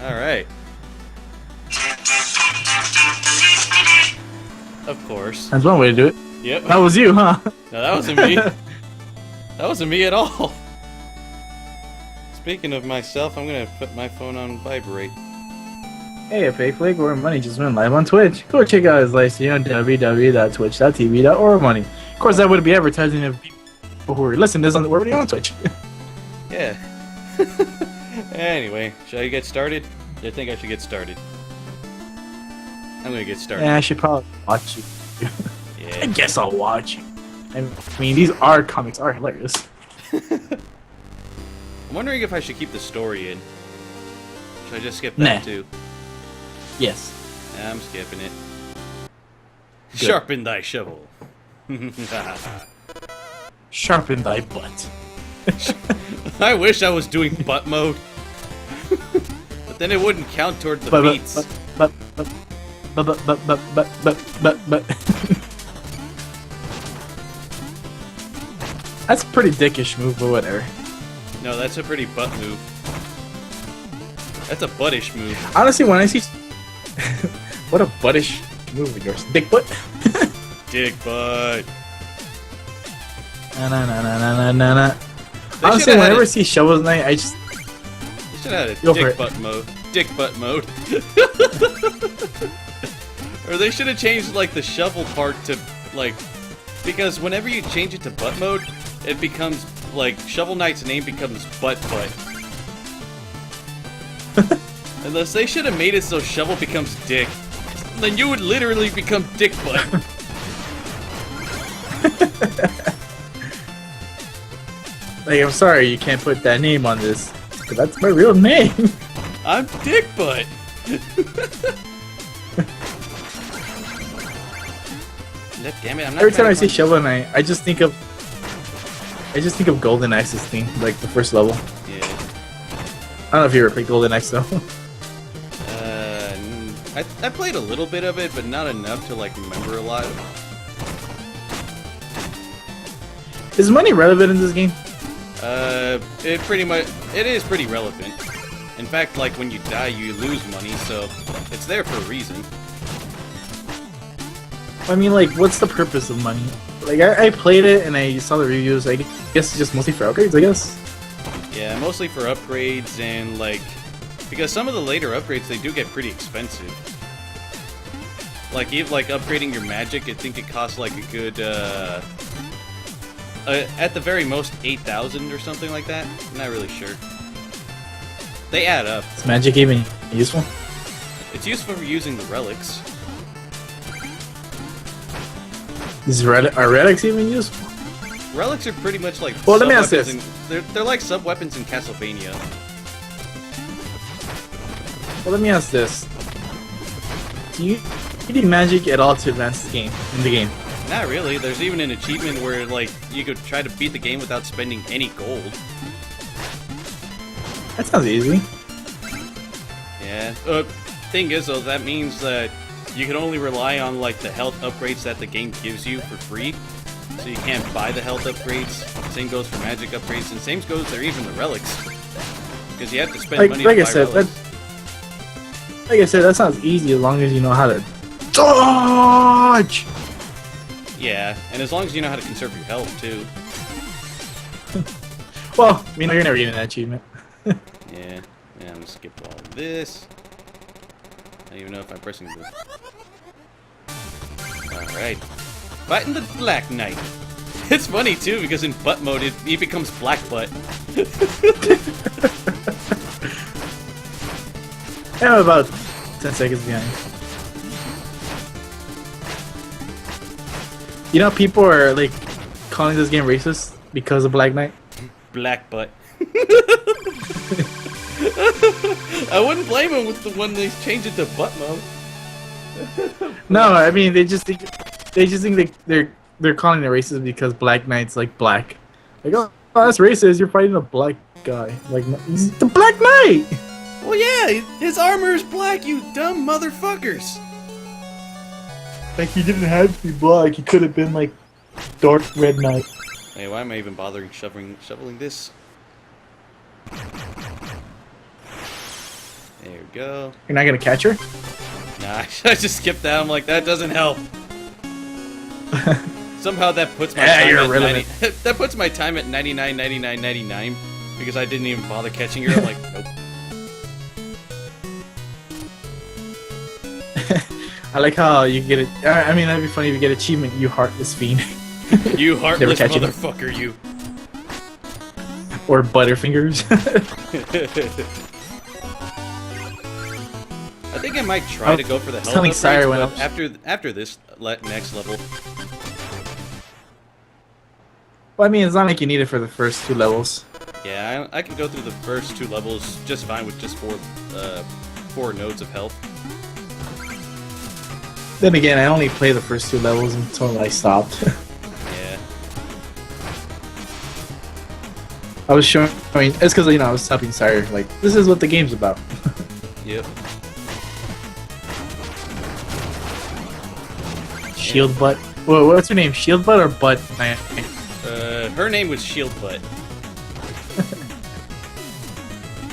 Alright. Of course. That's one way to do it. Yep. That was you, huh? No, that wasn't me. That wasn't me at all. Speaking of myself, I'm gonna put my phone on vibrate. Hey, a fake flag or money just went live on Twitch. Go check out his live stream on www.twitch.tv/ormoney. Of course, that would be advertising if people who are listening to this we're already on Twitch. Yeah. Anyway, shall I get started? I think I should get started. I'm gonna get started. Yeah, I should probably watch you. Yeah. I guess I'll watch you. I mean, these comics are hilarious. I'm wondering if I should keep the story in. Should I just skip that too? Yes. Nah, I'm skipping it. Good. Sharpen thy shovel. Sharpen thy butt. I wish I was doing butt mode. But then it wouldn't count toward the beats. But. That's a pretty dickish move, but whatever. No, that's a pretty butt move. That's a buttish move. Honestly, when I see... what a buttish move of yours. Dick butt? Dick butt. Na. Honestly, whenever I see Shovel's Knight, I just... They should have had Go a for dick it. butt mode. Dick butt mode. Or they should have changed, like, the shovel part to, like... Because whenever you change it to butt mode, it becomes, like, Shovel Knight's name becomes Butt Butt. Unless they should have made it so Shovel becomes Dick. Then you would literally become Dick Butt. Like, I'm sorry you can't put that name on this, but that's my real name. I'm Dick Butt. Damn it, I'm not Every time trying I to see find- Shovel Knight, I just think of Golden Axe's thing, like the first level. Yeah. I don't know if you ever played Golden Axe though. I played a little bit of it, but not enough to, like, remember a lot. Is money relevant in this game? It is pretty relevant. In fact, like, when you die, you lose money, so it's there for a reason. I mean, like, what's the purpose of money? Like, I played it and I saw the reviews. I guess it's just mostly for upgrades, I guess. Yeah, mostly for upgrades and, like, because some of the later upgrades, they do get pretty expensive. Like, even, like, upgrading your magic, I think it costs, like, a good, at the very most, 8,000 or something like that. I'm not really sure. They add up. Is magic even useful? It's useful for using the relics. Are relics even useful? Relics are pretty much like Well, let me ask sub-weapons this. they're like sub-weapons in Castlevania. Well, let me ask this. Do you need magic at all to advance the game, in the game? Not really. There's even an achievement where, like, you could try to beat the game without spending any gold. That sounds easy. Yeah. Thing is, though, that means that you can only rely on, like, the health upgrades that the game gives you for free. So you can't buy the health upgrades. Same goes for magic upgrades, and same goes for even the relics. Because you have to spend money to buy relics. Like I said, that sounds easy as long as you know how to dodge! Yeah, and as long as you know how to conserve your health, too. Well, I mean, you're never getting that achievement. Yeah, I'm gonna skip all this. I don't even know if I'm pressing this. Alright. Fighting the Black Knight. It's funny, too, because in butt mode, he becomes Black Butt. I'm about 10 seconds behind. You know, people are, like, calling this game racist because of Black Knight. Black Butt. I wouldn't blame him with when they change it to butt mode. No, I mean they just think they're calling it racist because Black Knight's like black. Like, oh, that's racist. You're fighting a black guy. Like, he's the Black Knight. Well, yeah, his armor is black. You dumb motherfuckers. Like, he didn't have to be black. He could have been like dark red knight. Hey, why am I even bothering shoveling this? There we go. You're not gonna catch her? Nah, I just skipped that. I'm like, that doesn't help. Somehow that puts my time at 90, that puts my time at 99, 99, 99 because I didn't even bother catching her. I'm like, nope. I like how you get it. I mean, that'd be funny if you get achievement. You heartless fiend. You heartless motherfucker, you. Or Butterfingers. I think I might try to go for the health upgrades, but after this next level. Well, I mean, it's not like you need it for the first 2 levels. Yeah, I can go through the first 2 levels just fine with just 4 nodes of health. Then again, I only play the first 2 levels until I stopped. Yeah. I was showing. I mean, it's because I was helping Sire. Like, this is what the game's about. Yep. Shield Butt. Whoa, what's her name? Shield Butt or Butt? Her name was Shield Butt.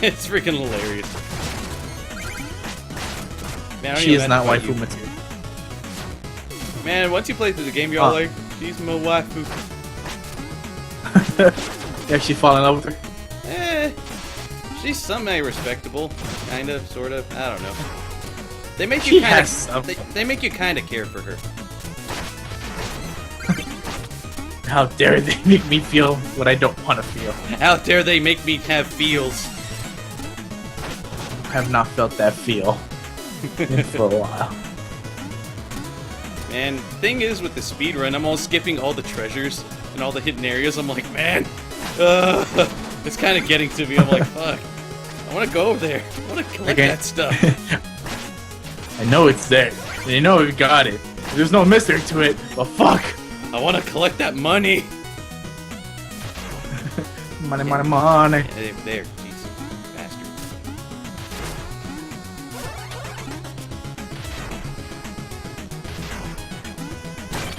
It's freaking hilarious. Man, she is not waifu material. Man, once you play through the game, you're all like, she's my waifu. You actually fall in love with her? She's semi-respectable, kinda, sorta. I don't know. They make you they make you kinda care for her. How dare they make me feel what I don't want to feel? How dare they make me have feels? I have not felt that feel for a while. Man, thing is with the speedrun, I'm all skipping all the treasures and all the hidden areas. I'm like, man, it's kind of getting to me. I'm like, fuck, I want to go over there. I want to collect that stuff. I know it's there. And you know we got it. There's no mystery to it, but fuck. I want to collect that money. Money, money, money. Yeah, there, Jesus, bastard.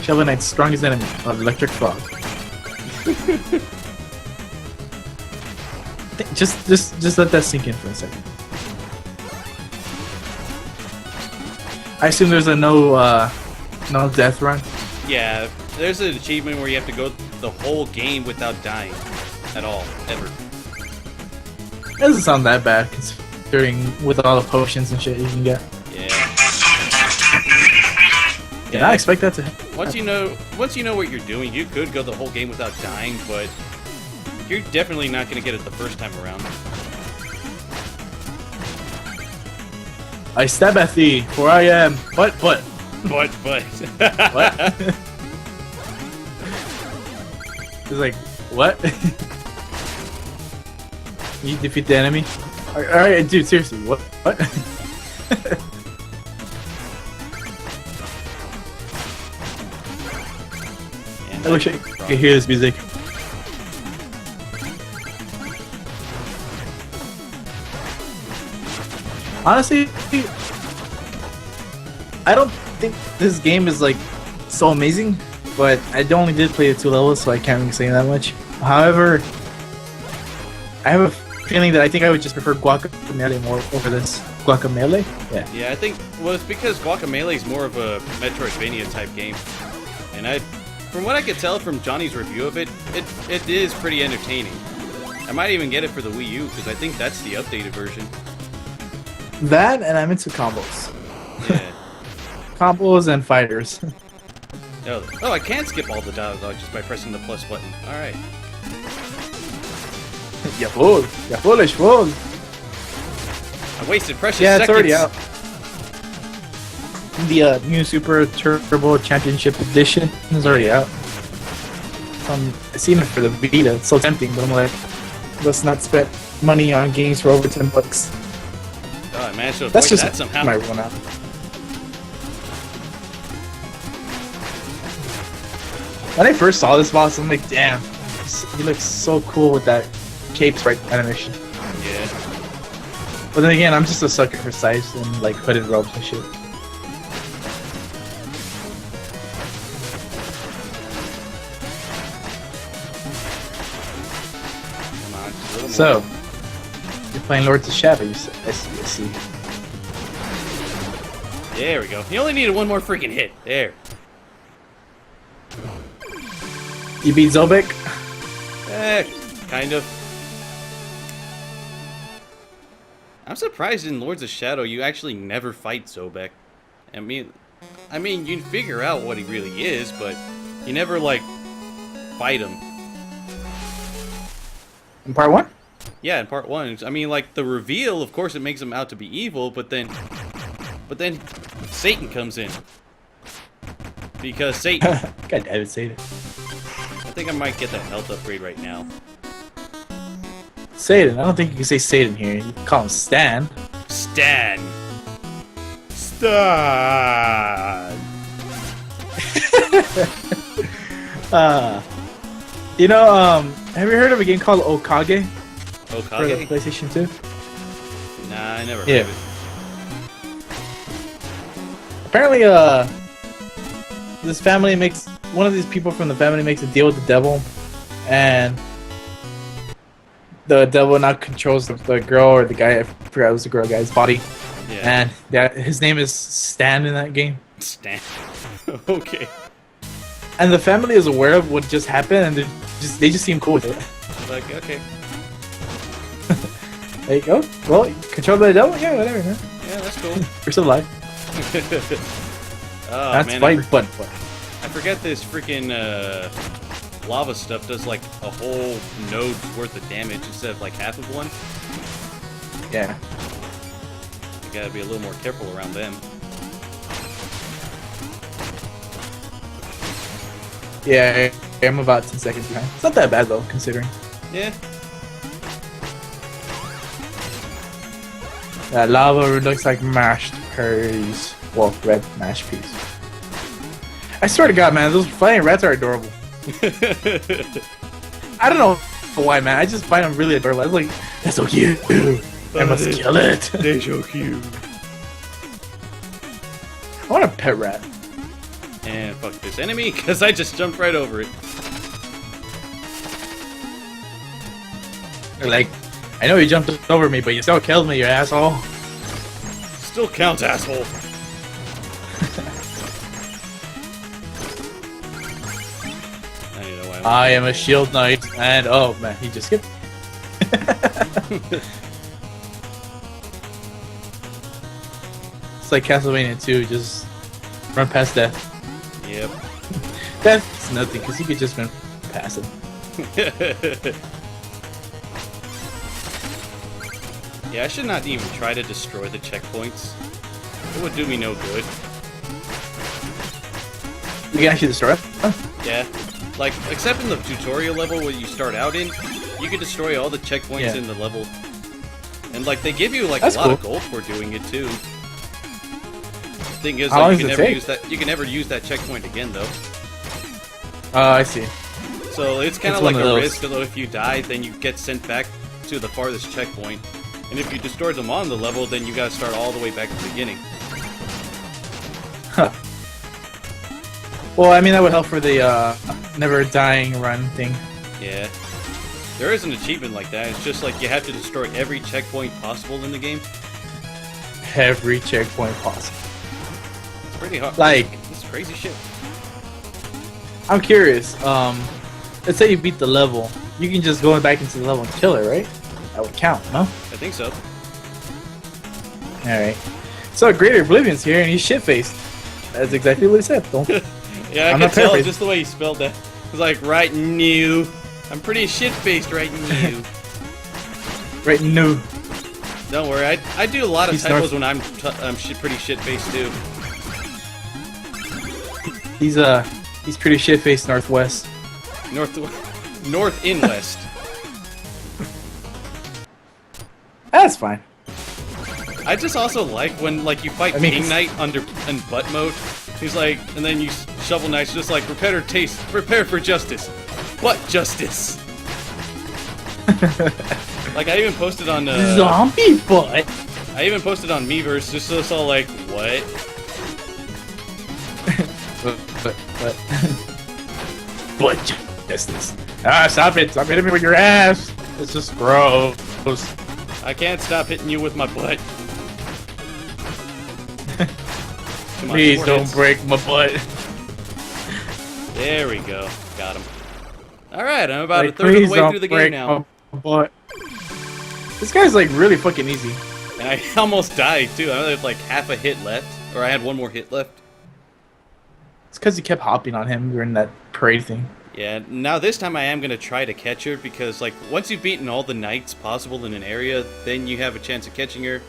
Shovel Knight's strongest enemy, electric frog. just let that sink in for a second. I assume there's a no death run. Yeah, there's an achievement where you have to go the whole game without dying at all, ever. That doesn't sound that bad, considering with all the potions and shit you can get. Yeah. Did I expect that to happen? Once you know what you're doing, you could go the whole game without dying, but you're definitely not going to get it the first time around. I stab at thee, for I am but. What? It's like, what? You defeat the enemy? Alright, dude, seriously, what? I wish I could hear this music. Honestly, I don't think this game is like so amazing, but I only did play the 2 levels, so I can't really say that much. However, I have a feeling that I think I would just prefer Guacamelee more over this. Guacamelee? Yeah. Yeah, I think, well, it's because Guacamelee is more of a Metroidvania type game. And from what I could tell from Johnny's review of it, it is pretty entertaining. I might even get it for the Wii U, because I think that's the updated version. That, and I'm into combos. Yeah. Combos and fighters. Oh, I can skip all the dialogue just by pressing the plus button. Alright. Ya foolish fool. I wasted precious seconds. Yeah, it's already out. The new Super Turbo Championship Edition is already out. I've seen it for the Vita. It's so tempting, but I'm like, let's not spend money on games for over $10. Oh, I managed to avoid That's just that somehow. My run out. When I first saw this boss, I'm like, damn, he looks so cool with that cape sprite animation. Yeah. But then again, I'm just a sucker for scythes and like hooded robes and shit. Come on, just a little more. So, you're playing Lords of Shadow, I see. There we go. You only needed one more freaking hit. There. You beat Zobek? Kind of. I'm surprised in Lords of Shadow you actually never fight Zobek. I mean, you figure out what he really is, but you never, like, fight him. In part 1? Yeah, in part 1. I mean, like, the reveal, of course, it makes him out to be evil, but then Satan comes in. Because Satan... God damn it, Satan. I think I might get that health upgrade right now. Satan? I don't think you can say Satan here. You can call him Stan. Stan! Stan! You know, have you heard of a game called Okage? For the Okage? PlayStation 2? Nah, I never heard Yeah. of it. Apparently, this family makes... One of these people from the family makes a deal with the devil, and the devil now controls the girl or the guy, I forgot it was the girl guy's body. Yeah. And his name is Stan in that game. Stan. Okay. And the family is aware of what just happened, and they just seem cool with it. Like, okay. Like, oh, well, controlled by the devil? Yeah, whatever, man. Yeah, that's cool. You're still alive. Oh, That's man, fight button. I forget this freaking lava stuff does like a whole node's worth of damage instead of like half of one. Yeah. You gotta be a little more careful around them. Yeah, I'm about 10 seconds behind. It's not that bad though, considering. Yeah. That lava looks like mashed peas. Well, red mashed peas. I swear to God, man, those flying rats are adorable. I don't know why, man. I just find them really adorable. I was like, that's so cute. I must kill it. They're so cute. I want a pet rat. And fuck this enemy, because I just jumped right over it. Like, I know you jumped over me, but you still killed me, you asshole. Still counts, asshole. I don't know why. I am a shield knight, and oh man, he just skipped. It's like Castlevania 2, just run past death. Yep. That's nothing, because you could just run past it. Yeah, I should not even try to destroy the checkpoints. It would do me no good. You can actually destroy it? Huh? Yeah. Like, except in the tutorial level where you start out in, you can destroy all the checkpoints in the level. And, like, they give you, like, That's a lot of cool. gold for doing it, too. Thing is, How long like, does you can never use that checkpoint again, though. Oh, I see. So it's kind It's of like one of a those. risk, although if you die, then you get sent back to the farthest checkpoint. And if you destroyed them on the level, then you gotta start all the way back at the beginning. Huh. Well, I mean, that would help for the never dying run thing. Yeah. There is an achievement like that. It's just like you have to destroy every checkpoint possible in the game. Every checkpoint possible. It's pretty hard. Like, It's crazy shit. I'm curious. Let's say you beat the level. You can just go back into the level and kill it, right? That would count, no? I think so. Alright. So, Greater Oblivion's here, and he's shit-faced. That's exactly what he said. Don't... Yeah, I I'm can not tell paraphrasing. just the way he spelled that. It's like, right new. I'm pretty shit-faced right new. Right, no. Don't worry, I do a lot of He's typos north- when I'm pretty shit-faced too. He's pretty shit-faced northwest. North in west. That's fine. I just also like when like you fight I mean, King he's- Knight in butt mode. He's like, and then you Shovel Knight's just like prepare for justice, butt justice. Like I even posted on Zombie butt! I even posted on Miiverse just so it's all like what? But butt justice. Ah, stop it! Stop hitting me with your ass! It's just gross. I can't stop hitting you with my butt. Come on, Please more don't hits. break my butt. There we go. Got him. Alright, I'm about Like, a third of please the way don't through the break game now. my butt. This guy's like really fucking easy. And I almost died too. I only had like half a hit left. Or I had one more hit left. It's because you kept hopping on him during that parade thing. Yeah, now this time I am going to try to catch her because, like, once you've beaten all the knights possible in an area, then you have a chance of catching her.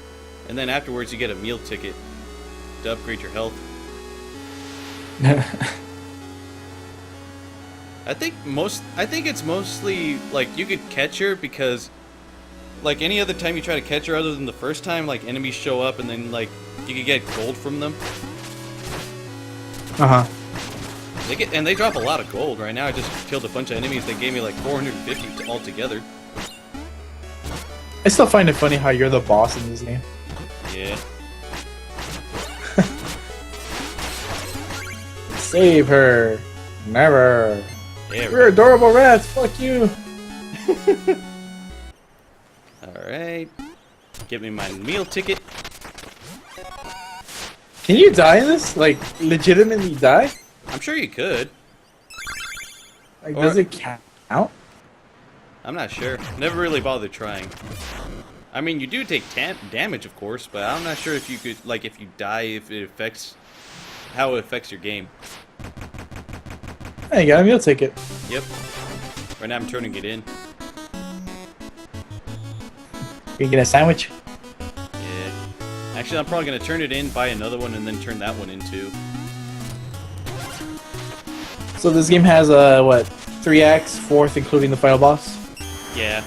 And then afterwards you get a meal ticket to upgrade your health. I think it's mostly, like, you could catch her because, like, any other time you try to catch her other than the first time, like, enemies show up and then, like, you could get gold from them. Uh-huh. They drop a lot of gold. Right now I just killed a bunch of enemies that gave me like 450 altogether. I still find it funny how you're the boss in this game. Yeah. Save her. Never. There We're adorable rats. Fuck you. Alright. Get me my meal ticket. Can you die in this? Like, legitimately die? I'm sure you could. Like, Or- does it count? I'm not sure. Never really bothered trying. I mean, you do take damage, of course, but I'm not sure if you could, like, if you die, if it affects, how it affects your game. Hey, you got a meal ticket. Yep. Right now I'm turning it in. You get a sandwich? Yeah. Actually, I'm probably going to turn it in, buy another one, and then turn that one in too. So this game has, what, 3 acts, 4th including the final boss? Yeah.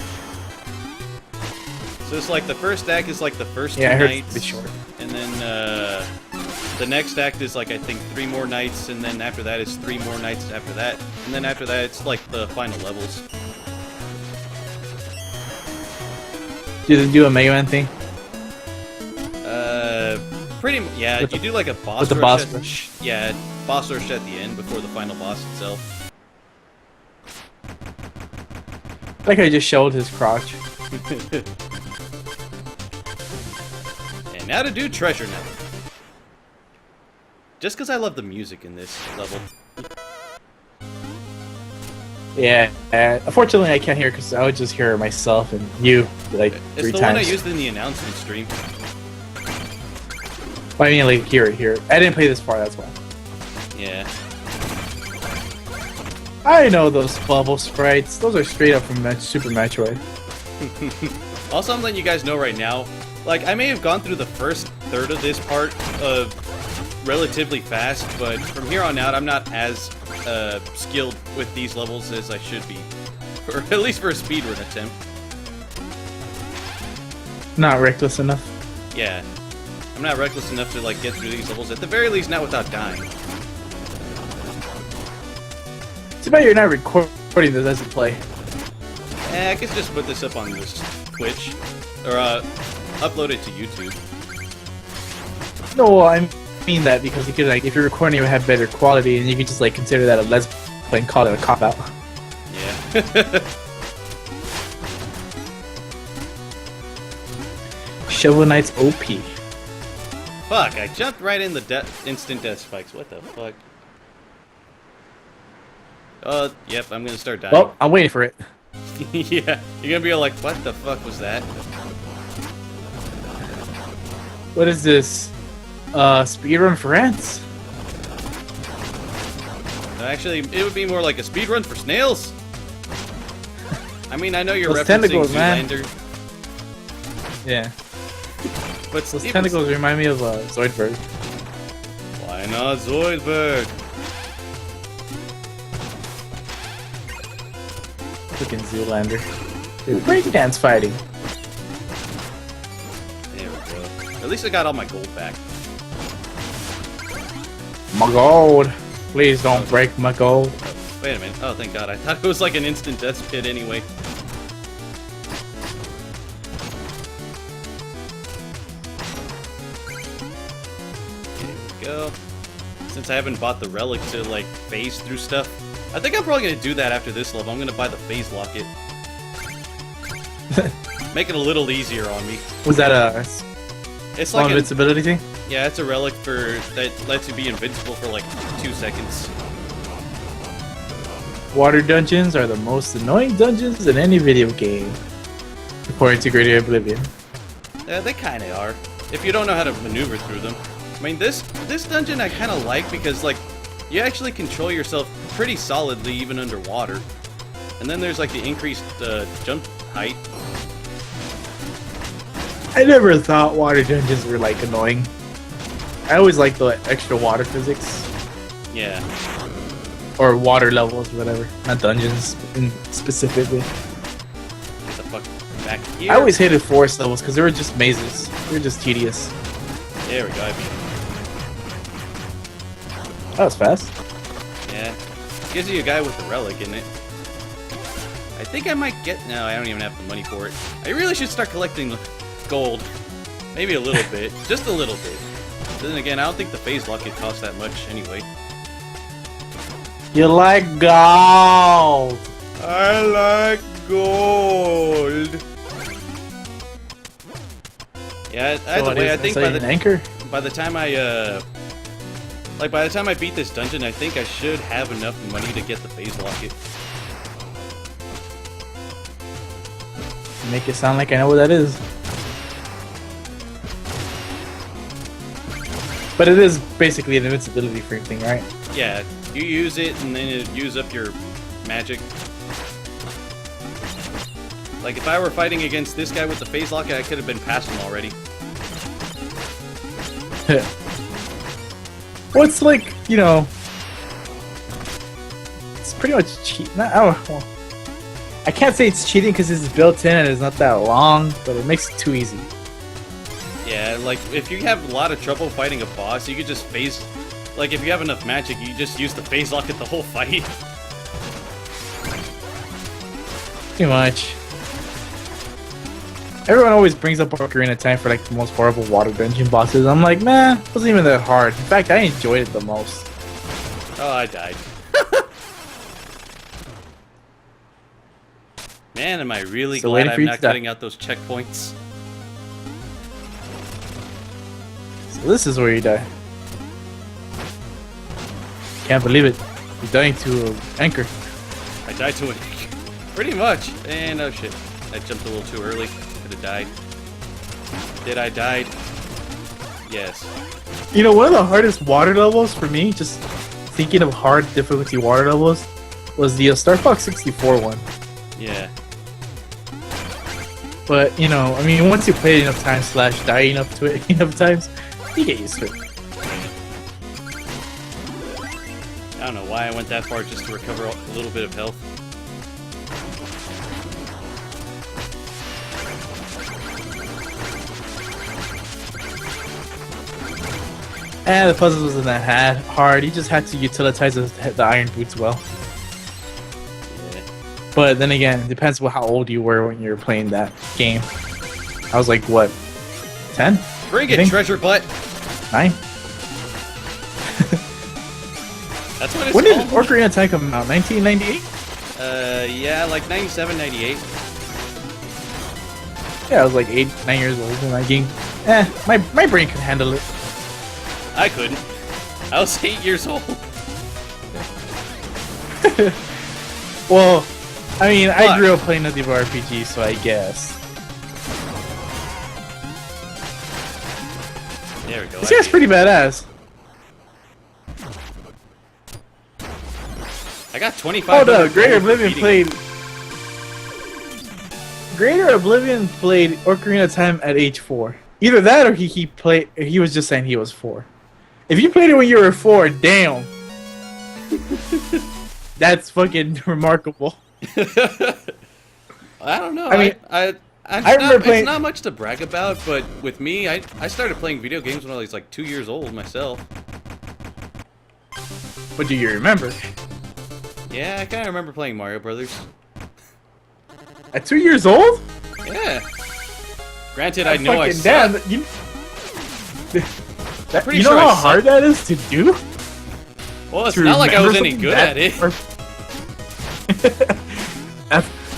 So it's like the first act is like the first Yeah, I two heard nights. it's short. And then the next act is like I think 3 more nights, and then after that is 3 more nights after that, and then after that it's like the final levels. Did it do a Mega Man thing? Yeah. With You do like a boss with the rush. boss rush. Yeah, boss rush at the end before the final boss itself. Like I just showed his crotch. And now to do treasure now. Just because I love the music in this level. Yeah, unfortunately I can't hear because I would just hear myself and you like It's 3 the times. one I used in the announcement stream. Well, I mean, like hear it. I didn't play this far, that's why. Yeah. I know those bubble sprites. Those are straight up from Super Metroid. Also, I'm letting you guys know right now, like, I may have gone through the first third of this part relatively fast, but from here on out, I'm not as skilled with these levels as I should be. Or at least for a speedrun attempt. Not reckless enough. Yeah. I'm not reckless enough to, like, get through these levels, at the very least not without dying. Too bad you're not recording this as you play. I could just put this up on this Twitch, or upload it to YouTube. No, I mean that because you could, like, if you're recording, it would have better quality, and you could just like consider that a Let's Play and call it a cop out. Yeah. Shovel Knight's OP. Fuck, I jumped right in the instant death spikes. What the fuck? Yep, I'm gonna start dying. Well, I'm waiting for it. Yeah, you're gonna be all like, what the fuck was that? What is this? Speedrun for ants? Actually, it would be more like a speedrun for snails. I mean, I know you're Those referencing tentacles, man. Zoolander, Yeah. but Those even tentacles remind me of Zoidberg. why not Zoidberg? Fucking Zoolander. Dude, breakdance fighting. There we go. At least I got all my gold back. My gold. Please don't break my gold. Wait a minute. Oh, thank God. I thought it was like an instant death pit anyway. There we go. Since I haven't bought the relic to, like, phase through stuff, I think I'm probably going to do that after this level. I'm going to buy the phase locket. Make it a little easier on me. Was that a It's small like invincibility thing? Yeah, it's a relic that lets you be invincible for like 2 seconds. Water dungeons are the most annoying dungeons in any video game, according to Greater Oblivion. Yeah, they kind of are. If you don't know how to maneuver through them. I mean, this dungeon I kind of like because, like, you actually control yourself pretty solidly even underwater. And then there's, like, the increased jump height. I never thought water dungeons were, like, annoying. I always liked the extra water physics. Yeah. Or water levels, whatever. Not dungeons, specifically. Get the fuck back here. I always hated forest levels because they were just mazes. They were just tedious. There we go, I beat it. That was fast. Yeah. Gives you a guy with a relic in it. I think I might get... No, I don't even have the money for it. I really should start collecting gold. Maybe a little bit. Just a little bit. But then again, I don't think the phase locket costs that much anyway. You like gold! I like gold! Yeah, either way, I think by the time I, by the time I beat this dungeon, I think I should have enough money to get the phase locket. Make it sound like I know what that is. But it is basically an invincibility free thing, right? Yeah, you use it and then it use up your magic. Like if I were fighting against this guy with the phase locket, I could have been past him already. Well, it's like, you know, it's pretty much cheat. Well, I can't say it's cheating because it's built in and it's not that long, but it makes it too easy. Yeah, like if you have a lot of trouble fighting a boss, you could just phase. Like if you have enough magic, you just use the phase locket the whole fight. Pretty much. Everyone always brings up Ocarina of Time for like the most horrible water dungeon bosses. I'm like, man, it wasn't even that hard. In fact, I enjoyed it the most. Oh, I died. Man, am I really glad I'm not cutting out those checkpoints. So this is where you die. Can't believe it. You're dying to an anchor. I died to an anchor. Pretty much. And oh shit. I jumped a little too early. Could have died. Did I die? Yes. You know, one of the hardest water levels for me, just thinking of hard difficulty water levels, was the Star Fox 64 one. Yeah. But, you know, I mean, once you play it enough times / die enough to it enough times, you get used to it. I don't know why I went that far just to recover a little bit of health. And the puzzles wasn't that hard. You just had to utilize the iron boots well. Yeah. But then again, it depends on how old you were when you were playing that game. I was like, what, 10? Bring it, treasure butt! 9? That's what it's when did called. Ocarina of Time come out? 1998? Yeah, like 97, 98. Yeah, I was like 9 years old when that game. My brain could handle it. I couldn't. I was 8 years old. Well, I mean, I grew up playing other RPGs, so I guess. There we go. This guy's pretty badass. I got 25. Oh no, Greater Oblivion played Ocarina of Time at age 4. Either that or he was just saying he was 4. If you played it when you were 4, damn. That's fucking remarkable. I don't know. I mean, I remember playing. It's not much to brag about, but with me, I started playing video games when I was like 2 years old myself. But do you remember? Yeah, I kind of remember playing Mario Brothers. At 2 years old? Yeah. Granted, I know I suck. Damn, you know how hard that is to do? Well, it's not like I was any good at it.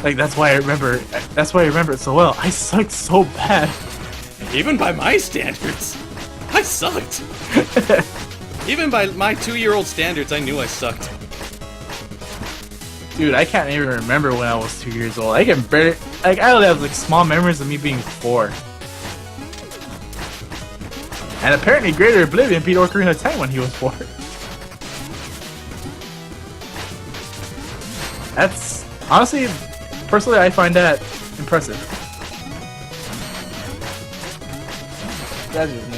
That's why I remember. That's why I remember it so well. I sucked so bad. Even by my standards. I sucked. Even by my 2-year-old standards, I knew I sucked. Dude, I can't even remember when I was 2 years old. I can barely, like, I only have like small memories of me being 4. And apparently Greater Oblivion beat Ocarina of Time when he was 4. That's, honestly, personally, I find that impressive. That's just me.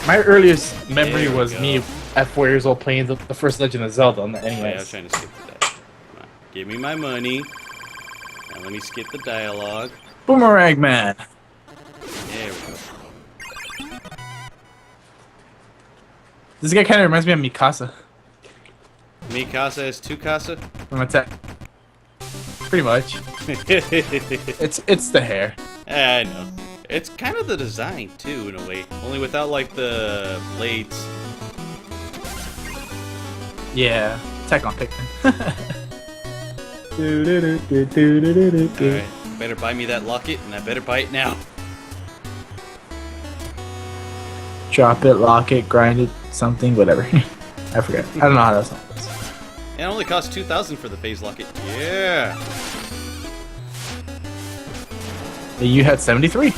My earliest memory was me at 4 years old playing the first Legend of Zelda on the NES. Yeah, I was trying to skip the dialogue. Come on. Give me my money. Now let me skip the dialogue. Boomerang Man! There we go. This guy kind of reminds me of Mikasa. Mikasa is Tukasa? From Attack. Pretty much. It's the hair. I know. It's kind of the design, too, in a way. Only without, like, the blades. Yeah. Attack on Pikmin. Alright, better buy me that locket, and I better buy it now. Drop it, lock it, grind it, something, whatever. I forget. I don't know how that song goes. It only costs 2,000 for the phase locket. Yeah. You had 73.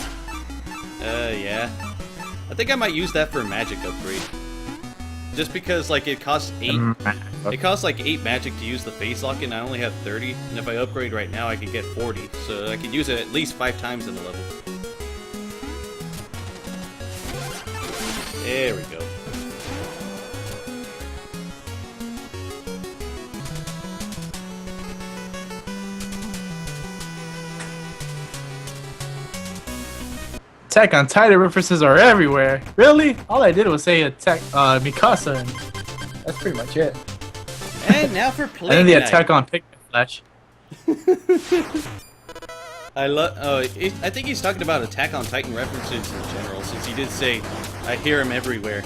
Yeah. I think I might use that for a magic upgrade. Just because, like, it costs 8. It costs like 8 magic to use the phase locket, and I only have 30. And if I upgrade right now, I can get 40. So I can use it at least 5 times in the level. There we go. Attack on Titan references are everywhere. Really? All I did was say attack Mikasa, and that's pretty much it. And now for play. And then the attack on Pikmin Flash. I love. Oh, I think he's talking about Attack on Titan references in general, since he did say, "I hear him everywhere."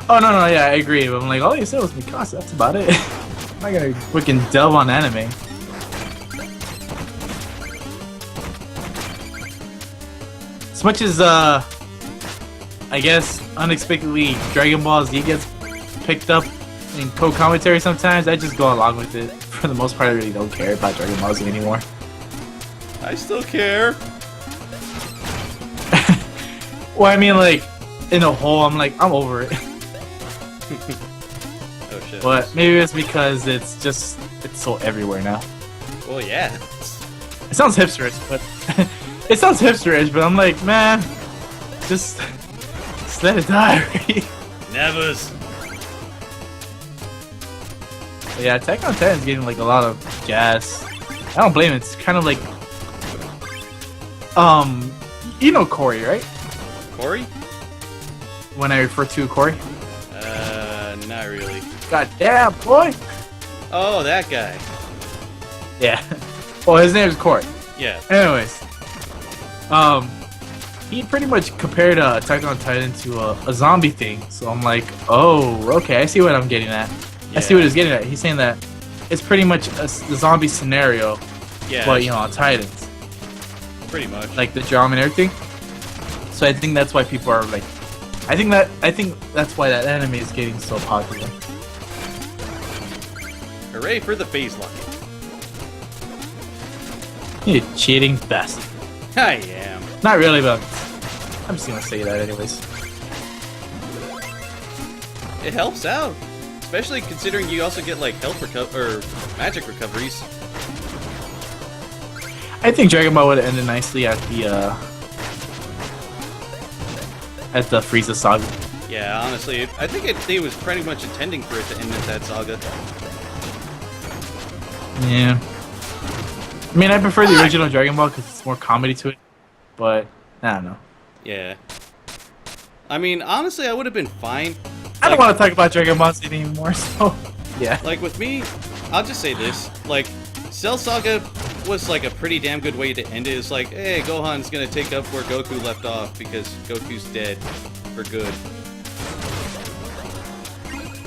Oh no, yeah, I agree. But I'm like, all you said was Mikasa. That's about it. I'm not gonna freaking delve on anime. As much as I guess unexpectedly Dragon Ball Z gets picked up in co-commentary sometimes, I just go along with it. For the most part, I really don't care about Dragon Ball Z anymore. I still care. Well, I mean, like, in a whole, I'm like, I'm over it. Oh shit. But maybe it's because it's so everywhere now. Well, yeah. It sounds hipsterish, but it sounds hipsterish, but I'm like, man, just let it die already. Nevers. Yeah, Attack on Titan's getting like a lot of gas. I don't blame it. It's kind of like, you know Corey, right? Corey? When I refer to Corey. Not really. God damn, boy. Oh, that guy. Yeah. Well, his name is Corey. Yeah. Anyways, he pretty much compared Attack on Titan to a zombie thing. So I'm like, oh, okay, I see what I'm getting at. Yeah. I see what he's getting at. He's saying that it's pretty much the zombie scenario, Yeah. but you know, on Titans, Pretty much. like the drama and everything. So I think that's why people are like, I think that's why that anime is getting so popular. Hooray for the phase locket. You cheating bastard. I am. Not really, but I'm just gonna say that anyways. It helps out. Especially considering you also get like health or magic recoveries. I think Dragon Ball would have ended nicely at the Frieza saga. Yeah, honestly, I think it was pretty much intending for it to end with that saga. Yeah. I mean, I prefer the original Dragon Ball because it's more comedy to it, but I don't know. Yeah. I mean, honestly, I would have been fine. I don't want to talk about Dragon Ball Z anymore, so yeah. Like with me, I'll just say this: like, Cell Saga was like a pretty damn good way to end it. It's like, hey, Gohan's gonna take up where Goku left off because Goku's dead for good.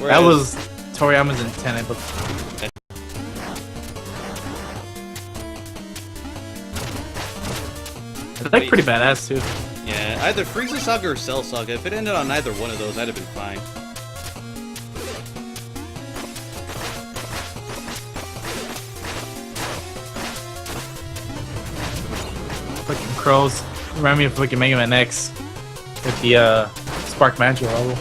That was Toriyama's intent, but it's like pretty badass too. Yeah, either Frieza Saga or Cell Saga. If it ended on either one of those, I'd have been fine. Fucking crows. Remind me of fucking Mega Man X with the Spark Mantra level.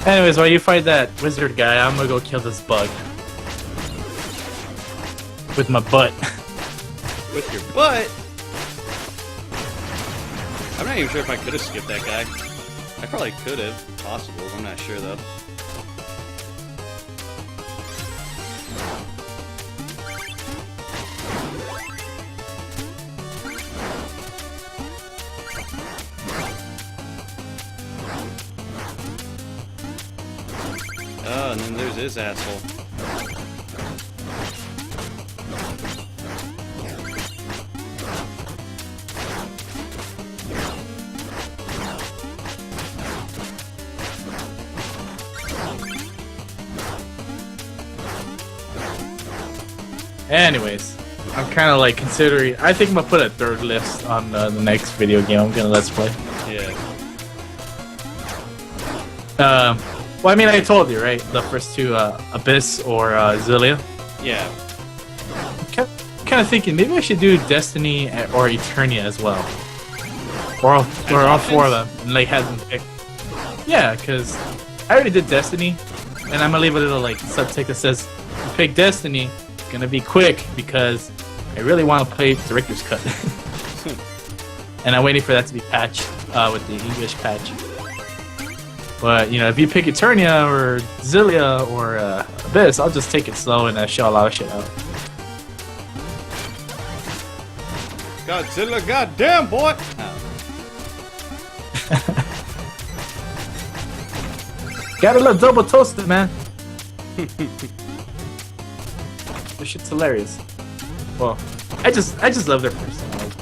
Anyways, while you fight that wizard guy, I'm gonna go kill this bug. With my butt. With your butt? I'm not even sure if I could have skipped that guy. I probably could have. Possible. I'm not sure though. Oh, and then there's his asshole. Anyways, I'm kind of like considering. I think I'm gonna put a third list on the next video game I'm gonna let's play. Yeah. Well, I mean, I told you, right? The first two, Abyss or Zillia. Yeah. Kind of thinking maybe I should do Destiny or Eternia as well, or all four of them, and like have them pick. Yeah, because I already did Destiny, and I'm gonna leave a little like subtext that says, "Pick Destiny." It's gonna be quick because I really want to play Director's Cut, and I'm waiting for that to be patched with the English patch. But, you know, if you pick Eternia or Zillia or Abyss, I'll just take it slow and show a lot of shit out. Godzilla, goddamn boy! Gotta love double toasted, man. This shit's hilarious. Well, I just love their personality.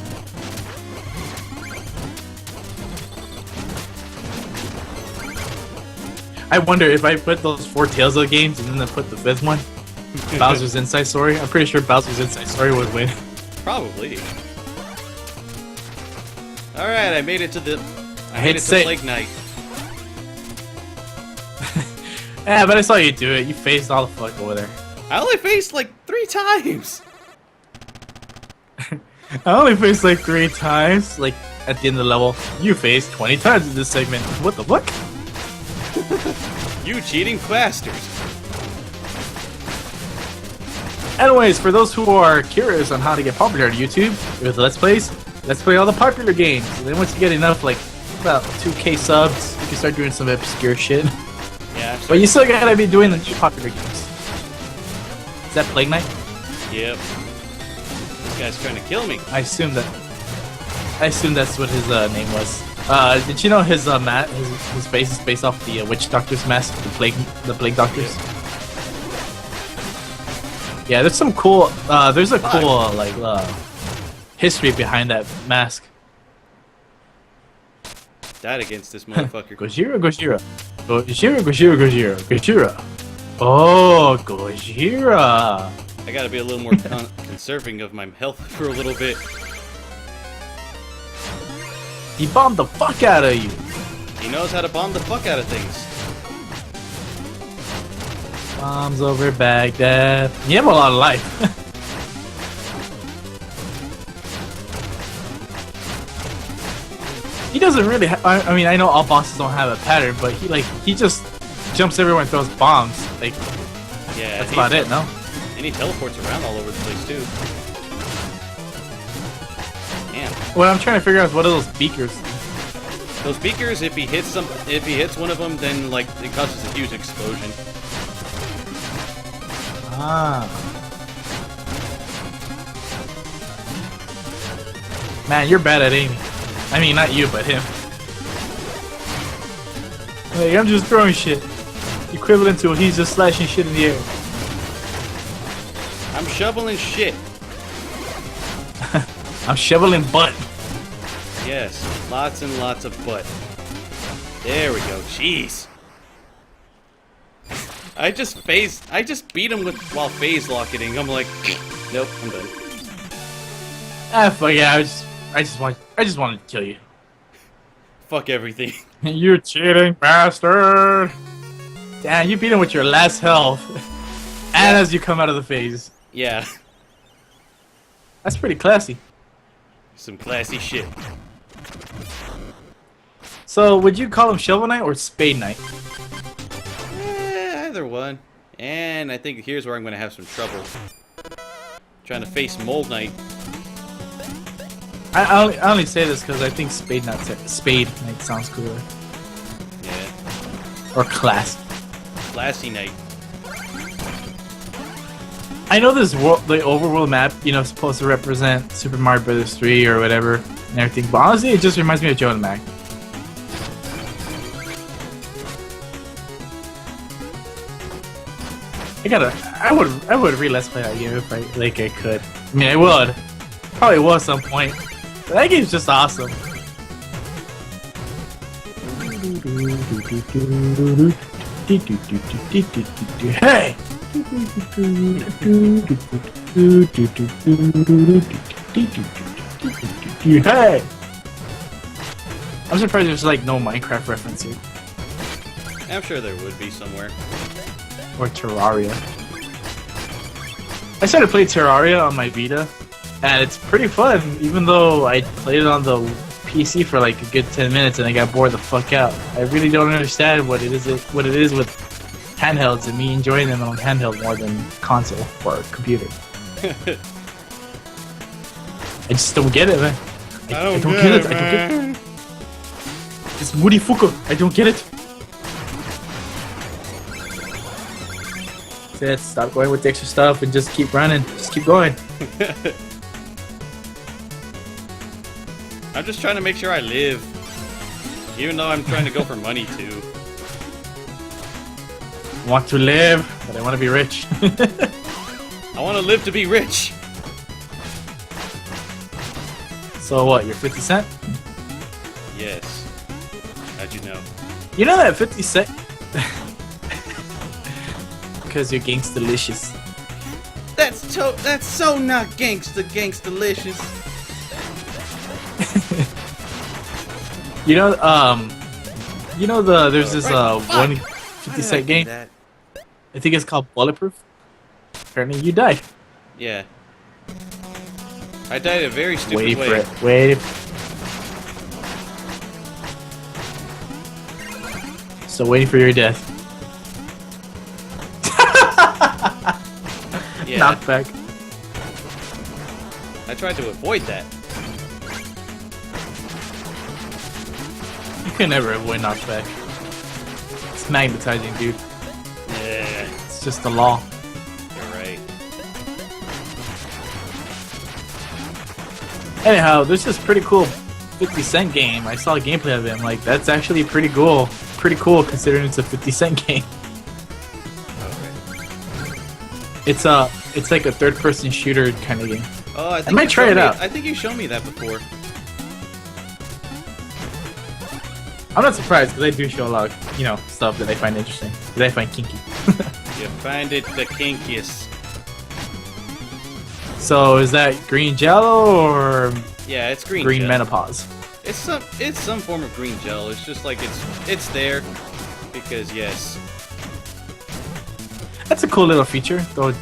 I wonder if I put those 4 Tales of games and then I put the 5th one, Bowser's Inside Story. I'm pretty sure Bowser's Inside Story would win. Probably. All right, I made it to the. I hate made it to to say- Plague Knight. Yeah, but I saw you do it. You faced all the fuck over there. I only faced like 3 times. I only faced like 3 times. Like at the end of the level, you faced 20 times in this segment. What the fuck? You cheating bastards. Anyways, for those who are curious on how to get popular on YouTube with Let's Plays, let's play all the popular games. And then once you get enough, like about 2K subs, you can start doing some obscure shit. Yeah. But you still gotta be doing the new popular games. Is that Plague Knight? Yep. This guy's trying to kill me. I assume that's what his name was. Did you know his his face is based off the witch doctor's mask, the plague doctors? Yeah, there's some cool. There's a cool like history behind that mask. Died against this motherfucker. Gojira. Oh, Gojira. I gotta be a little more conserving of my health for a little bit. He bombed the fuck out of you. He knows how to bomb the fuck out of things. Bombs over Baghdad. You have a lot of life. He doesn't really. I mean, I know all bosses don't have a pattern, but he just jumps everywhere and throws bombs. Like, Yeah. that's about it, no? And he teleports around all over the place too. Damn. What I'm trying to figure out is what are those beakers? Those beakers, if he hits one of them, then like it causes a huge explosion. Ah. Man, you're bad at aiming. I mean, not you, but him. Like, I'm just throwing shit. Equivalent to he's just slashing shit in the air. I'm shoveling shit. I'm shoveling butt. Yes, lots and lots of butt. There we go. Jeez. I just beat him while phase locketing. I'm like, nope, I'm done. Ah, fuck yeah. I just wanted to kill you. Fuck everything. You cheating bastard! Damn, you beat him with your last health, and as you come out of the phase. Yeah. That's pretty classy. Some classy shit. So, would you call him Shovel Knight or Spade Knight? Either one. And I think here's where I'm gonna have some trouble. Trying to face Mold Knight. I only say this because I think Spade Knight sounds cooler. Yeah. Or class. Classy Knight. I know this world, the overworld map, you know, is supposed to represent Super Mario Bros. 3 or whatever and everything, but honestly, it just reminds me of Joe and Mac. I would really let's play that game if I could. I mean, I would. Probably will at some point. But that game's just awesome. Hey! Hey! I'm surprised there's like no Minecraft reference here. I'm sure there would be somewhere. Or Terraria. I started playing Terraria on my Vita, and it's pretty fun, even though I played it on the PC for like a good 10 minutes and I got bored the fuck out. I really don't understand what it is with handhelds and me enjoying them on handheld more than console or computer. I just don't get it, man. I don't get it. I don't get it. It's Moody Fuku. I don't get it. That's it. Stop going with the extra stuff and just keep running. Just keep going. I'm just trying to make sure I live. Even though I'm trying to go for money too. I want to live, but I want to be rich. I want to live to be rich. So what, you're 50 Cent? Yes. How'd you know? You know that 50 Cent? Because you're gangstalicious. That's so not gangstalicious. You know there's this one 50 Cent game. That. I think it's called Bulletproof. Apparently you died. Yeah. I died a very stupid way. Wait for it. Wait. So waiting for your death. Yeah. Knockback. I tried to avoid that. You can never avoid knockback. It's magnetizing, dude. Yeah. It's just the law. You're right. Anyhow, there's this pretty cool 50 Cent game. I saw a gameplay of it. I'm like, that's actually pretty cool. Pretty cool considering it's a 50 Cent game. It's like a third-person shooter kind of game. Oh, I might try it out. I think you showed me that before. I'm not surprised because I do show a lot of, stuff that I find interesting. That I find kinky. You find it the kinkiest. So is that green jello or Yeah, it's green green gel. menopause? It's some form of green gel. It's just like it's there because yes. That's a cool little feature. They'll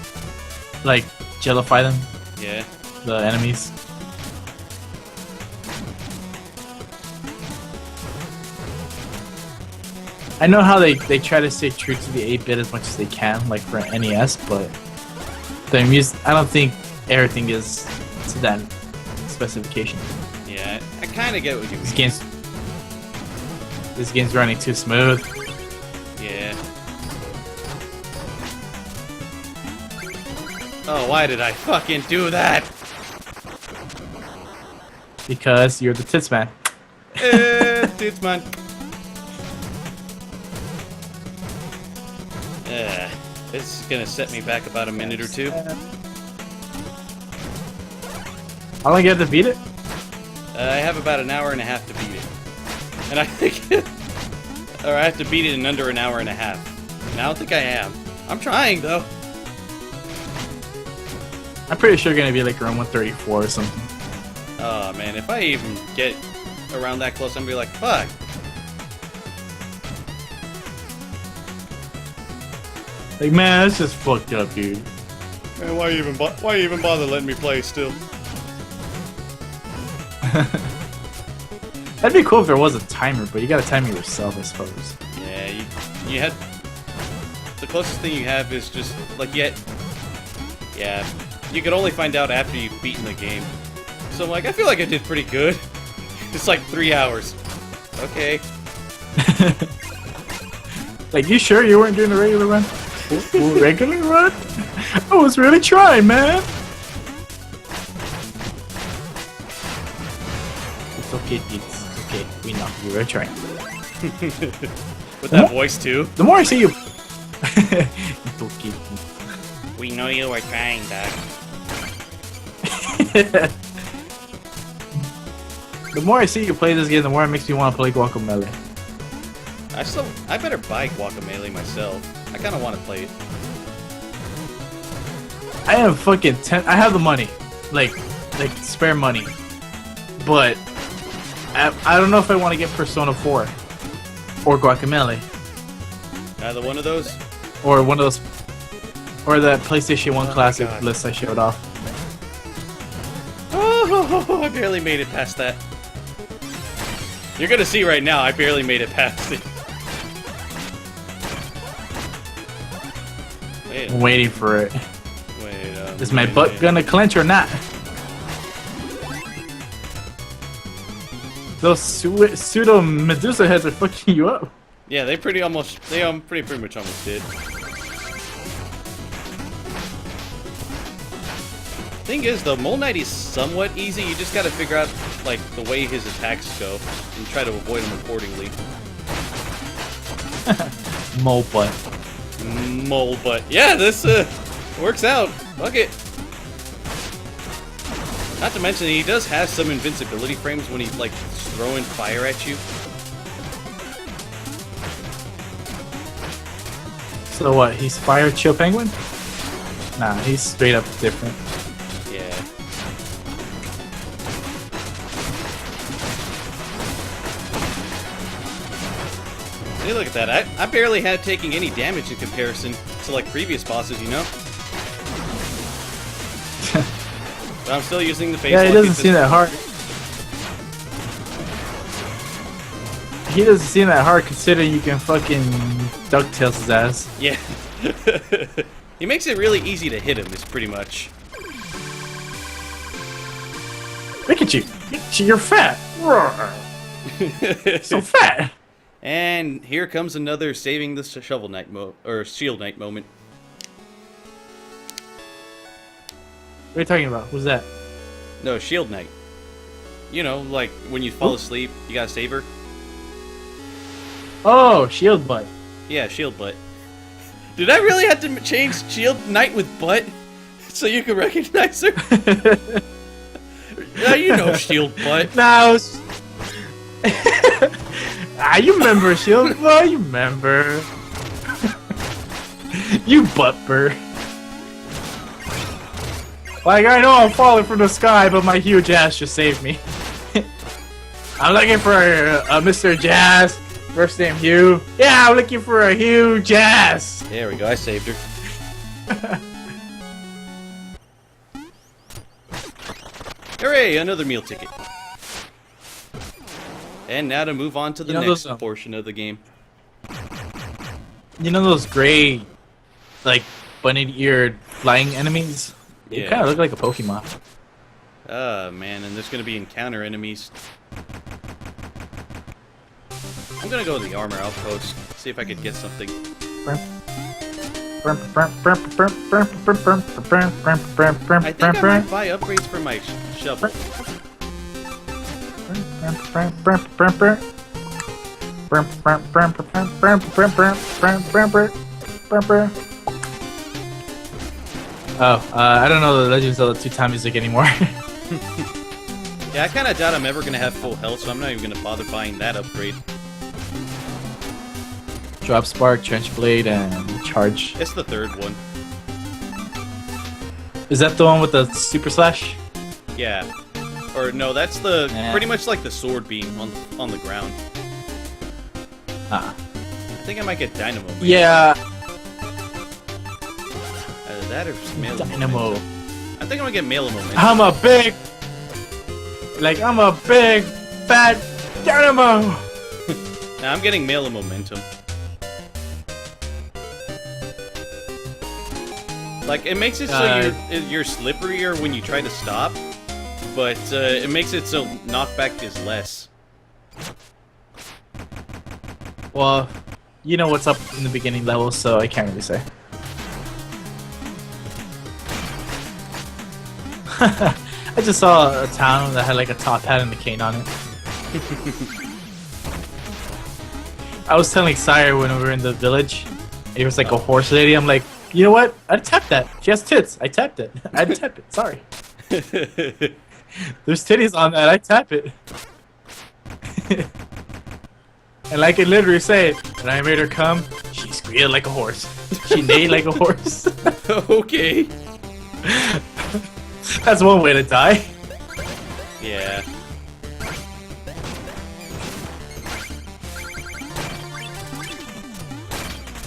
like jellify them, Yeah. the enemies. I know how they try to stay true to the 8-bit as much as they can, like for NES, but I don't think everything is to that specification. Yeah, I kind of get what you mean. This game's running too smooth. Yeah. Oh, why did I fucking do that? Because you're the tits man. Tits man. This is gonna set me back about a minute or two. How long you have to beat it? I have about an hour and a half to beat it. And I think... or I have to beat it in under an hour and a half. And I don't think I am. I'm trying, though. I'm pretty sure you're gonna be like around 134 or something. Oh man, if I even get around that close, I'm gonna be like, fuck. Like, man, that's just fucked up, dude. Man, why even bother letting me play still? That'd be cool if there was a timer, but you gotta time it yourself, I suppose. Yeah, you had the closest thing you have is just like yeah, you could only find out after you've beaten the game. So I'm like, I feel like I did pretty good. It's like 3 hours. Okay. Like, you sure you weren't doing a regular run? Regular run? I was really trying, man. It's okay, it's okay. We know you were trying. With that voice too. The more I see you, it's okay. We know you were trying, Doc. The more I see you play this game, the more it makes me want to play Guacamelee. I better buy Guacamelee myself. I kind of want to play it. I have fucking I have the money, like spare money, but I don't know if I want to get Persona 4 or Guacamelee. Either one of those? Or one of those, or that PlayStation 1 Oh classic my God. list I showed off. Oh, I barely made it past that. You're gonna see right now, I barely made it past it. Wait, I'm waiting for it. wait, Is my butt gonna clench or not? Those pseudo Medusa heads are fucking you up. Yeah, they pretty much almost did. Thing is, though, Mole Knight is somewhat easy. You just gotta figure out, like, the way his attacks go and try to avoid them accordingly. Mole butt. Mole butt. Yeah, this works out. Fuck it. Not to mention, he does have some invincibility frames when he's like throwing fire at you. So what? He's Fire Chill Penguin? Nah, he's straight up different. Yeah. Hey, look at that. I barely had taking any damage in comparison to like previous bosses, you know? But I'm still using the face. Yeah, he doesn't seem that hard. He doesn't seem that hard considering you can fucking DuckTales his ass. Yeah. He makes it really easy to hit him, is pretty much. Look at you. You're fat. So fat. And here comes another saving the Shovel Knight or Shield Knight moment. What are you talking about? Who's that? No, Shield Knight. You know, like when you fall asleep, you gotta save her. Oh, Shield Butt. Yeah, Shield Butt. Did I really have to change Shield Knight with Butt so you could recognize her? Yeah, you know Shield Butt. No. You remember Shield Butt? You remember? You buttbur. Like, I know I'm falling from the sky, but my huge ass just saved me. I'm looking for a Mr. Jazz. First name Hugh. Yeah, I'm looking for a huge ass. There we go, I saved her. Hooray, another meal ticket. And now to move on to the next portion of the game. You know those gray, like, bunny-eared flying enemies? They Yeah. kind of look like a Pokemon. Man, and there's gonna be encounter enemies. I'm gonna go to the armor outpost, see if I could get something. I think I might buy upgrades for my shovel. Oh, I don't know the Legend of Zelda 2 time music anymore. Yeah, I kinda doubt I'm ever gonna have full health, so I'm not even gonna bother buying that upgrade. Drop Spark, Trench Blade, and Charge. It's the third one. Is that the one with the Super Slash? Yeah. Or no, that's the Yeah. pretty much like the sword beam on the ground. Ah. I think I might get Dynamo. Man. Yeah. Either that or Male Dynamo. Momentum. I think I'm gonna get Male Momentum. I'm a big fat dynamo. Nah, I'm getting Male Momentum. Like, it makes it so you're slipperier when you try to stop, but it makes it so knockback is less. Well, you know what's up in the beginning level, so I can't really say. I just saw a town that had like a top hat and a cane on it. I was telling Sire when we were in the village, it was like a horse lady. I'm like, you know what? I'd tap that. She has tits. I tapped it. I'd tap it. Sorry. There's titties on that. I tap it. And like it literally said, when I made her come, she squealed like a horse. She neighed like a horse. Okay. That's one way to die. Yeah.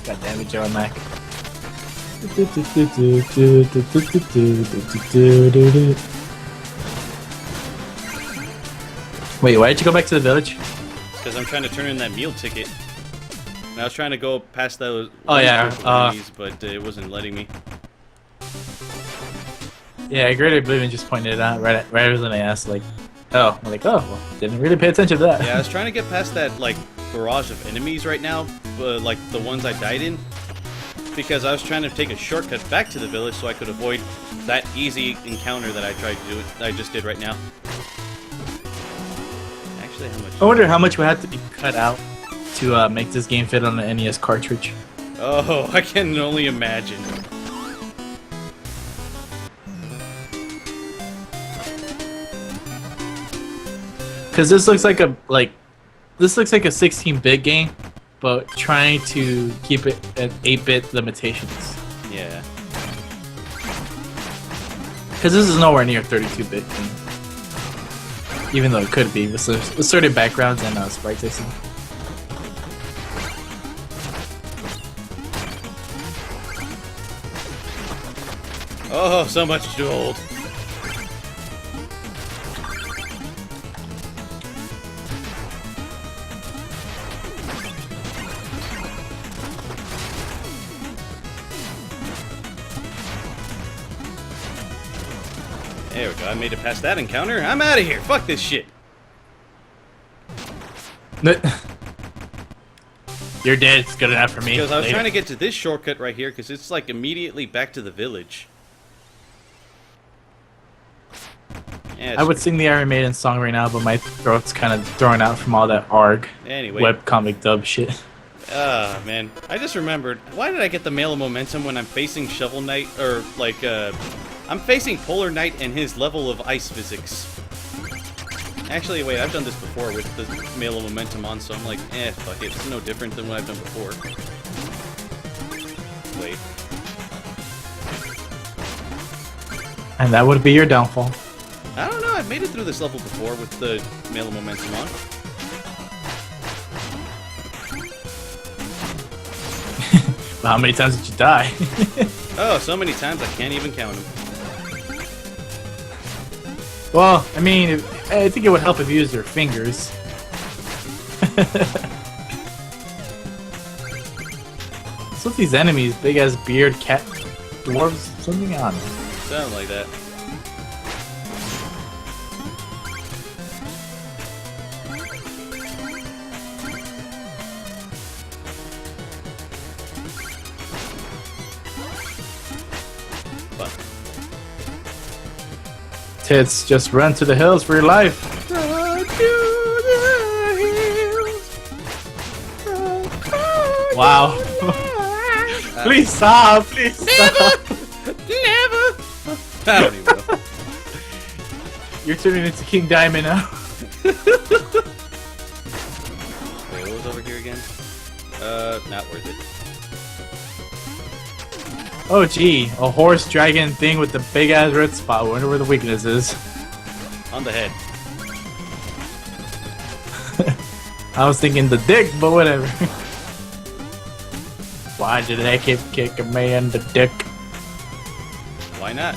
God damn it, Joe Mac. Wait, why did you go back to the village? Because I'm trying to turn in that meal ticket. And I was trying to go past those enemies, but it wasn't letting me. Yeah, Great Oblivion just pointed it out right when I asked, like, oh, I'm like, oh, well, didn't really pay attention to that. Yeah, I was trying to get past that, like, barrage of enemies right now, like the ones I died in, because I was trying to take a shortcut back to the village so I could avoid that easy encounter that I tried to do. I just did right now. Actually, how much? I wonder how much would have to be cut out to make this game fit on an NES cartridge. Oh, I can only imagine. Because this looks like a 16-bit game, but trying to keep it at 8-bit limitations. Yeah. Because this is nowhere near 32-bit game, even though it could be with certain backgrounds and sprite system. Oh, so much gold. There we go, I made it past that encounter. I'm out of here. Fuck this shit. You're dead. It's good enough for me. Because I was Later. trying to get to this shortcut right here, because it's like immediately back to the village. Yeah, I would sing the Iron Maiden song right now, but my throat's kind of thrown out from all that ARG anyway. webcomic dub shit. Ah, man. I just remembered. Why did I get the Mail of Momentum when I'm facing Shovel Knight, or like, I'm facing Polar Knight and his level of ice physics. Actually, wait, I've done this before with the Mail of Momentum on, so I'm like, fuck it. It's no different than what I've done before. Wait. And that would be your downfall. I don't know, I've made it through this level before with the Mail of Momentum on. Well, how many times did you die? Oh, so many times I can't even count them. Well, I mean, I think it would help if you used your fingers. What's with these enemies? Big ass beard, cat, dwarves, something on it. Sound like that. Tits, just run to the hills for your life. Run to the hills. Wow. Please stop, please stop. Never. I don't even know. You're turning into King Diamond now. Wait, what was over here again? Not worth it. Oh gee, a horse dragon thing with the big ass red spot. I wonder where the weakness is. On the head. I was thinking the dick, but whatever. Why did they keep kicking me in the dick? Why not?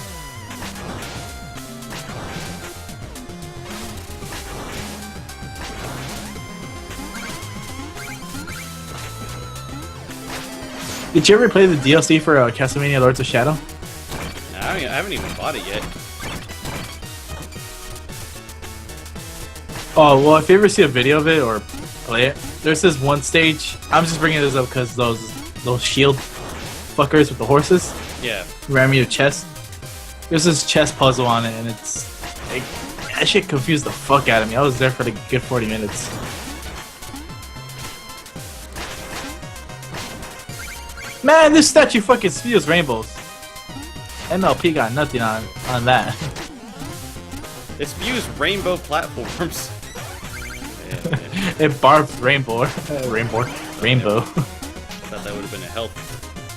Did you ever play the DLC for Castlevania Lords of Shadow? No, I haven't even bought it yet. Oh, well, if you ever see a video of it or play it, there's this one stage. I'm just bringing this up because those shield fuckers with the horses Yeah. remind me of chess. There's this chess puzzle on it, and it's like, that shit confused the fuck out of me. I was there for like a good 40 minutes. Man, this statue fucking spews rainbows. MLP got nothing on that. It spews rainbow platforms. Yeah. It barbs rainbow. Rainbow. Thought that would have been a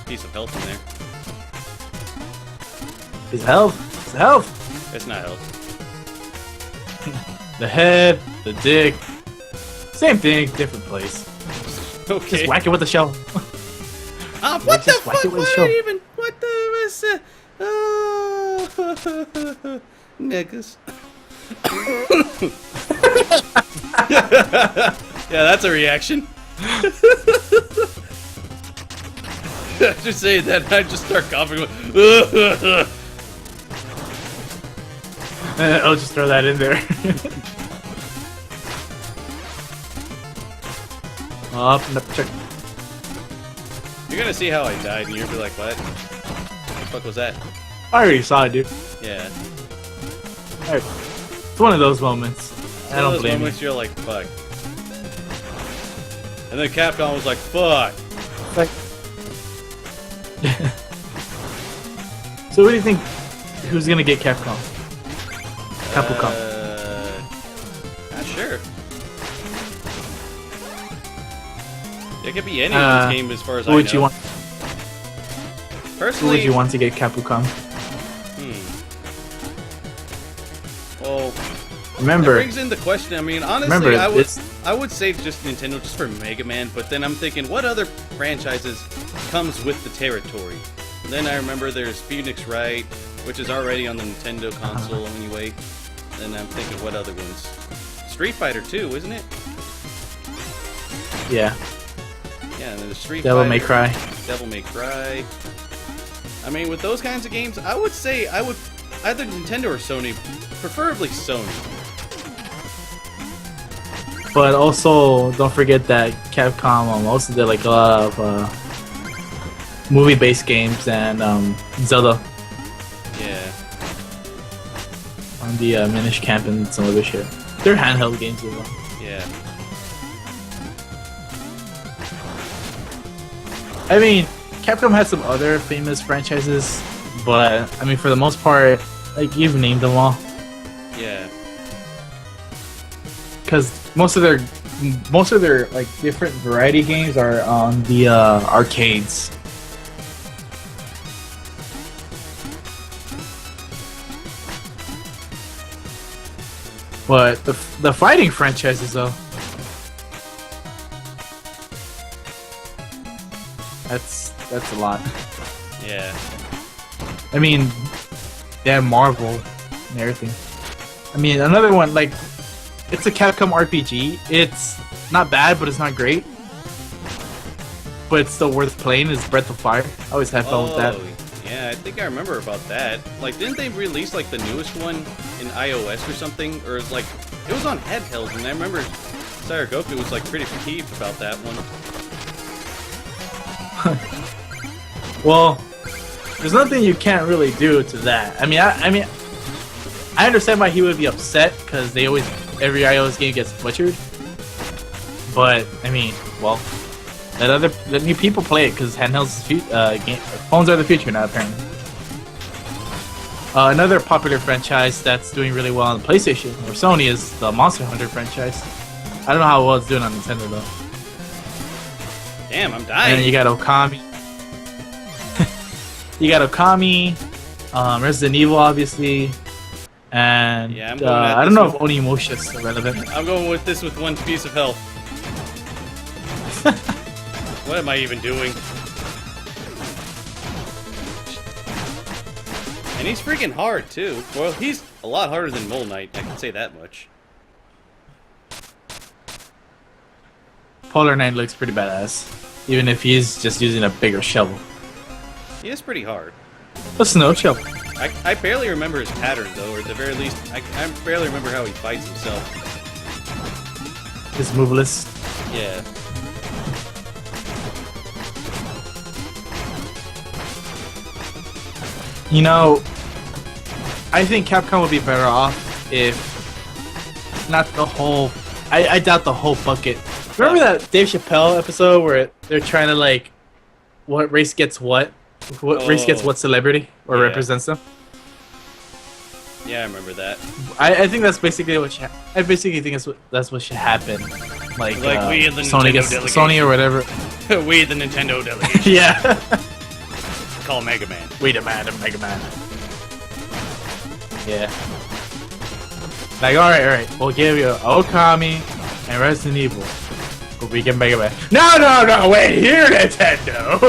piece of health in there. His health. It's not health. The head, the dick. Same thing, different place. Okay. Just whack it with the shell. What the Just whack fuck? it with a What shell. even? What the was? Niggas. Yeah, that's a reaction. Just say that, I just start coughing. I'll just throw that in there. Up and up, check. You're gonna see how I died, and you're gonna be like, "What? What the fuck was that?" I already saw it, dude. Yeah. Alright. It's one of those moments. I don't those blame you. moments you're like, "Fuck," and then Capcom was like, "Fuck." Like, so what do you think? Who's gonna get Capcom? Capcom. Not sure. It could be any of this game as far as I know. Who would you want? Personally, Who would you want to get Capcom? Well, Remember, that brings in the question. I mean, honestly, remember I would say just Nintendo, just for Mega Man. But then I'm thinking, what other franchises comes with the territory? And then I remember there's Phoenix Wright, which is already on the Nintendo console anyway. And I'm thinking, what other ones? Street Fighter 2, isn't it? yeah, Yeah, and then the Street Devil Fighter, May Cry. Devil May Cry. I mean, with those kinds of games, I would say I would either Nintendo or Sony, preferably Sony. But also, don't forget that Capcom also did like a lot of movie-based games and Zelda Yeah. on the Minish Camp and some other shit. They're handheld games as well. Yeah. I mean, Capcom has some other famous franchises, but I mean, for the most part, like you've named them all. Yeah. Because most of their like different variety games are on the arcades. But the fighting franchises though, that's a lot. Yeah. I mean, they have Marvel and everything. I mean, another one, like, it's a Capcom RPG. It's not bad, but it's not great. But it's still worth playing, is Breath of Fire. I always had fun with that. Yeah, I think I remember about that. Like, didn't they release, like, the newest one in iOS or something? Or, it's like, it was on handheld, and I remember Saragoku was, like, pretty peeved about that one. Well, there's nothing you can't really do to that. I mean, I understand why he would be upset, because every iOS game gets butchered. But, I mean, well, let new people play it, because handhelds, phones are the future now, apparently. Another popular franchise that's doing really well on the PlayStation or Sony is the Monster Hunter franchise. I don't know how well it's doing on Nintendo though. Damn, I'm And dying. then you got Okami. You got Okami, Resident Evil, obviously, And Yeah, I'm going at I don't this know if one. Onimusha is relevant. I'm going with this with 1 piece of health. What am I even doing? And he's freaking hard, too. Well, he's a lot harder than Mole Knight, I can say that much. Polar Knight looks pretty badass, even if he's just using a bigger shovel. He is pretty hard. A snow shovel. I barely remember his pattern, though, or at the very least, I barely remember how he fights himself. His move list. Yeah. You know, I think Capcom would be better off if not the whole. I doubt the whole bucket. Remember that Dave Chappelle episode where they're trying to like, what race gets what? What race gets what celebrity or Yeah. represents them? Yeah, I remember that. I think that's basically what I basically think that's what should happen. Like we in the Sony Nintendo gets delegation. Sony or whatever. We, the Nintendo delegation, Yeah. call Mega Man. We demand a Mega Man. Yeah. Like, alright, we'll give you Okami and Resident Evil. But we can Mega Man. No, wait, here, Nintendo!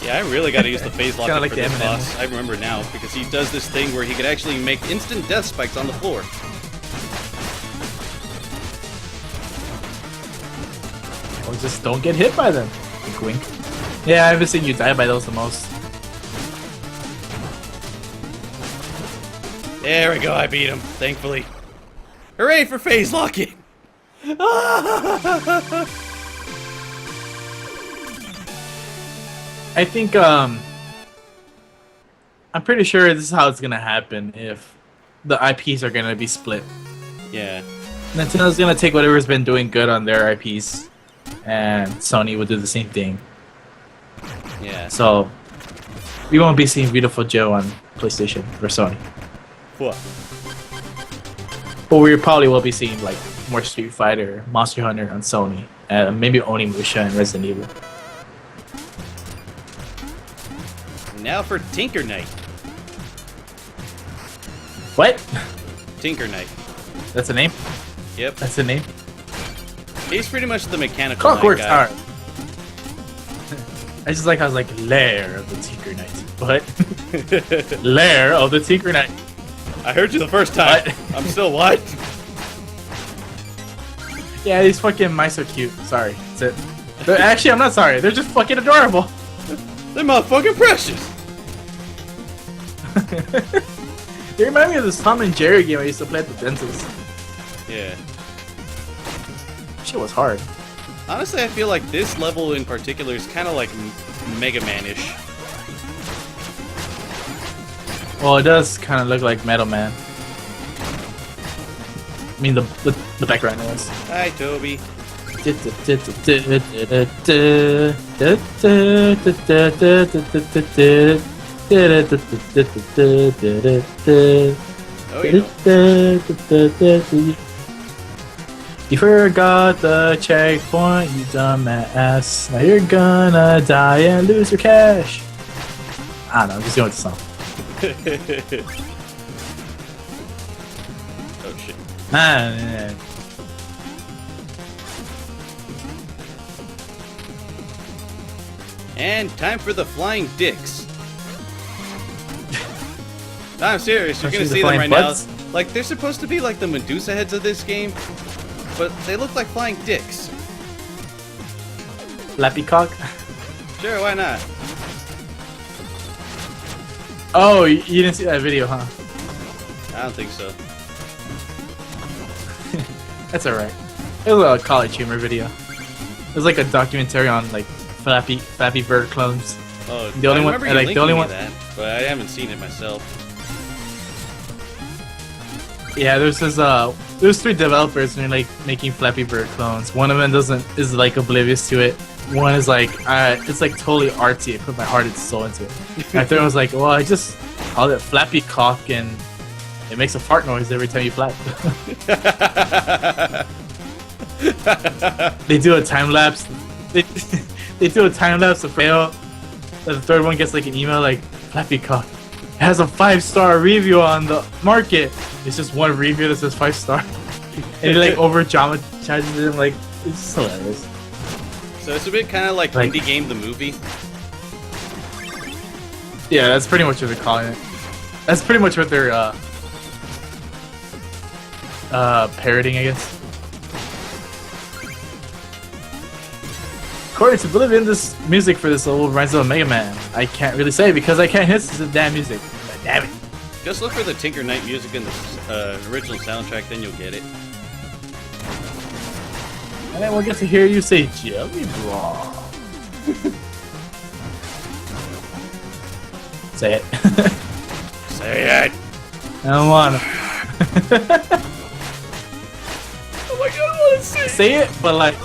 Yeah, I really gotta use the phase lock Kinda for like the this Eminem. boss. I remember now, because he does this thing where he could actually make instant death spikes on the floor. Or just don't get hit by them. Wink, wink. Yeah, I haven't seen you die by those the most. There we go, I beat him, thankfully. Hooray for phase locking! I think, I'm pretty sure this is how it's gonna happen if the IPs are gonna be split. Yeah. Nintendo's gonna take whatever's been doing good on their IPs, and Sony will do the same thing. Yeah. So, we won't be seeing Beautiful Joe on PlayStation or Sony. What? But we probably will be seeing, like, more Street Fighter, Monster Hunter on Sony, and maybe Onimusha and Resident Evil. Now for Tinker Knight. What? Tinker Knight. That's a name? Yep. That's a name? He's pretty much the mechanical Clockwork knight guy. Tower. I just like how I was like, Lair of the Tinker Knight. What? Lair of the Tinker Knight. I heard you the first time. What? I'm still what? Yeah, these fucking mice are cute. Sorry. That's it. Actually, I'm not sorry. They're just fucking adorable. They're motherfucking precious. They remind me of this Tom and Jerry game I used to play at the dentist. Yeah. Shit was hard. Honestly, I feel like this level in particular is kind of like Mega Man-ish. Well, it does kind of look like Metal Man. I mean, the background is. Hi, Toby. Oh, you know. You forgot the checkpoint, you dumbass. Now you're gonna die and lose your cash. I don't know, I'm just going with the song. Oh, shit. Ah, And time for the flying dicks. No, I'm serious. You're Don't gonna see the see them flying right butts? now. Like, they're supposed to be like the Medusa heads of this game, but they look like flying dicks. Flappy cock. Sure, why not? Oh, you didn't see that video, huh? I don't think so. That's alright. It was a college humor video. It was like a documentary on like Flappy Bird clones. Oh, The only I one- remember you like, the linking only me one- that, but I haven't seen it myself. Yeah, there's 3 developers and they're like making Flappy Bird clones. One of them is like oblivious to it. One is like it's like totally artsy. I put my heart and soul into it. And the third one was like, well, I just call it Flappy cock and it makes a fart noise every time you flap. They do a time lapse. They do a time lapse of fail. And the third one gets like an email like Flappy cock. has a 5-star review on the market. It's just one review that says 5-star, and it like over dramatizes it. Like it's just hilarious. So it's a bit kind of like Indie Game the movie. Yeah, that's pretty much what they're calling it. That's pretty much what they're parroting, I guess. According to Oblivion, this music for this level reminds of Mega Man. I can't really say because I can't hit the damn music. Damn it. Just look for the Tinker Knight music in the original soundtrack, then you'll get it. And then we'll get to hear you say Jelly Ball. Say it. Say it! I don't wanna. Oh my god, I wanna say it! Say it, but like...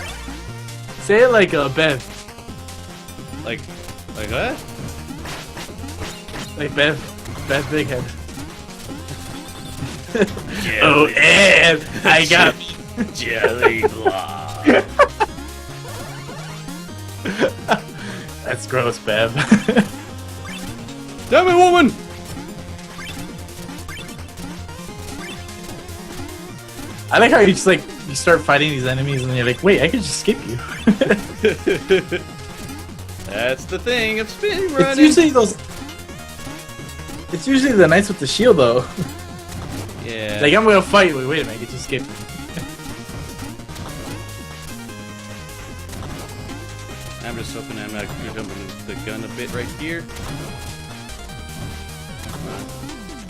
Say it like Bev. Like what? Like Bev. Bev Big Head. Oh, and I got Jelly Blob. That's gross, Bev. Damn it, woman! I like how you just like you start fighting these enemies and then you're like, wait, I could just skip you. That's the thing of speedrunning. It's usually those. It's usually the knights with the shield though. Yeah. Like I'm gonna fight. Wait a minute, I get to skip. I'm just hoping I'm not jumping the gun a bit right here.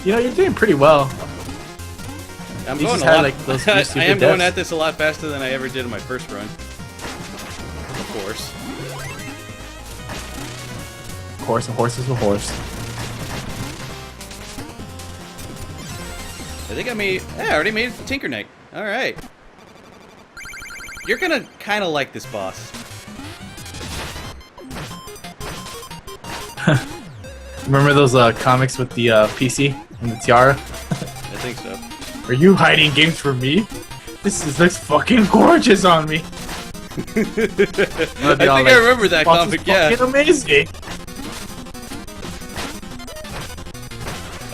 You know, you're doing pretty well. I'm You going just a had, lot. like, those I stupid am going deaths. at this a lot faster than I ever did in my first run. Of course. Of course, a horse is a horse. I think I made. Yeah, I already made it to Tinker Knight. All right. You're gonna kind of like this boss. Remember those comics with the PC and the tiara? I think so. Are you hiding games from me? Looks fucking gorgeous on me. I think I remember that comic. Yeah. Fucking amazing.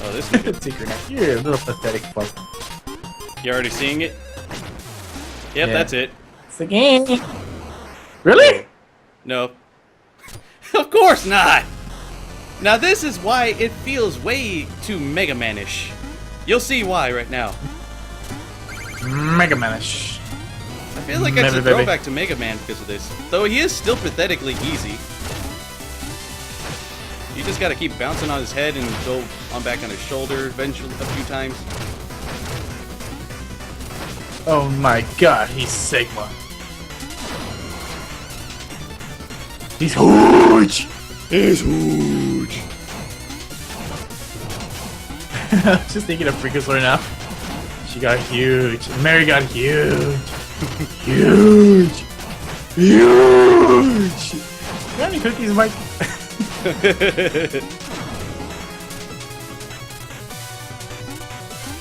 Oh, this nigga. Tinker Knight, you're a little pathetic fuck. You already seeing it? Yep, Yeah. that's it. It's the game. Really? No. Of course not! Now this is why it feels way too Mega Man-ish. You'll see why right now. Mega Man-ish. I feel like it's a throwback to Mega Man because of this. Though he is still pathetically easy. You just gotta keep bouncing on his head and go on back on his shoulder eventually a few times. Oh my god, he's Sigma. He's huge! He's huge! I'm just thinking of Freakazoid now. She got huge. Mary got huge. Huge! Huge! You got any cookies, Mike?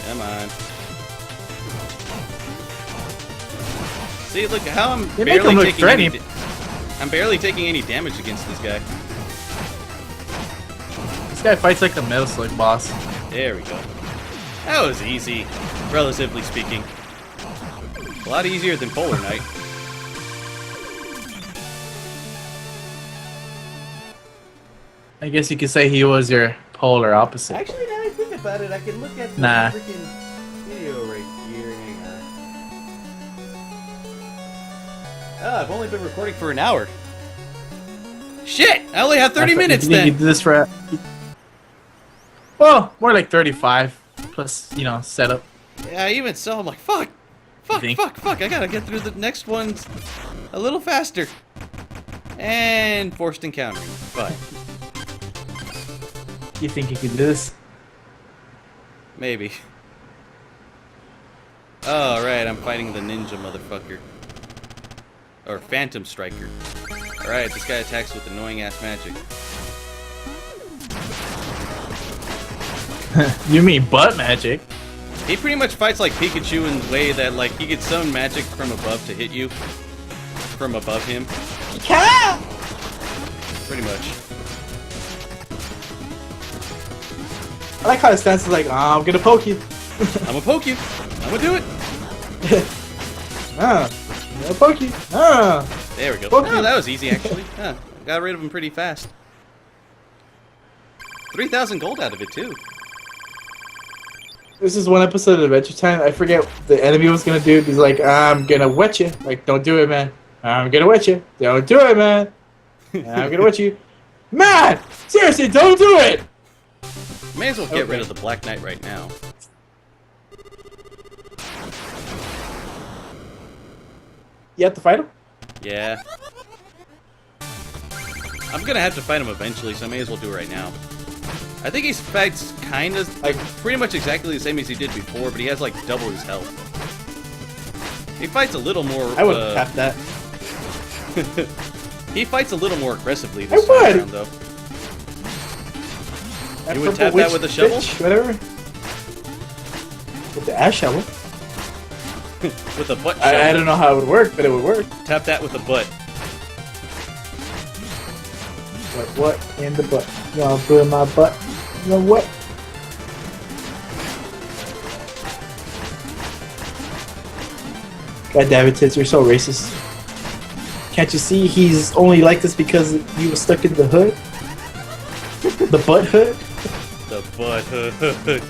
Come on. See, look how I'm They make him barely look taking threatening. I'm barely taking any damage against this guy. This guy fights like the Metal Slug boss. There we go. That was easy, relatively speaking. A lot easier than Polar Knight. I guess you could say he was your polar opposite. Actually, now I think about it, I can look at the Nah. freaking video right here. Hang on. Oh, I've only been recording for an hour. Shit! I only have 30 minutes You think then! you did this for... Well, more like 35. Plus, you know, setup. Yeah, even so, I'm like, fuck! Fuck, think? fuck, I gotta get through the next ones a little faster. And forced encountering, but You think you could do this? maybe. Oh, right, I'm fighting the ninja motherfucker. Or Phantom Striker. Alright, this guy attacks with annoying-ass magic. You mean butt magic? He pretty much fights like Pikachu in the way that, like, he gets some magic from above to hit you. From above him. Pretty much. I like how it stands like, I'm gonna poke you. I'm gonna poke you. I'm gonna do it. I'm gonna poke you. There we go. Poke Oh, you. that was easy actually. Got rid of him pretty fast. 3,000 gold out of it too. This is one episode of Adventure Time. I forget what the enemy was gonna do. He's like, I'm gonna wet you. Like, don't do it, man. I'm gonna wet you. Don't do it, man. I'm gonna wet you. Man! Seriously, don't do it! May as well get rid of the Black Knight right now. You have to fight him? Yeah. I'm gonna have to fight him eventually, so I may as well do it right now. I think he fights kind of, like, pretty much exactly the same as he did before, but he has, like, double his health. He fights a little more, I would tap that. He fights a little more aggressively this time around, though. You would tap that with a shovel? Bitch, whatever. With the ass shovel. With a butt shovel. I don't know how it would work, but it would work. Tap that with a butt. What in the butt? You wanna put in my butt? You know what? God damn it, Tits, you're so racist. Can't you see he's only like this because he was stuck in the hood? The butt hood? The butt hood.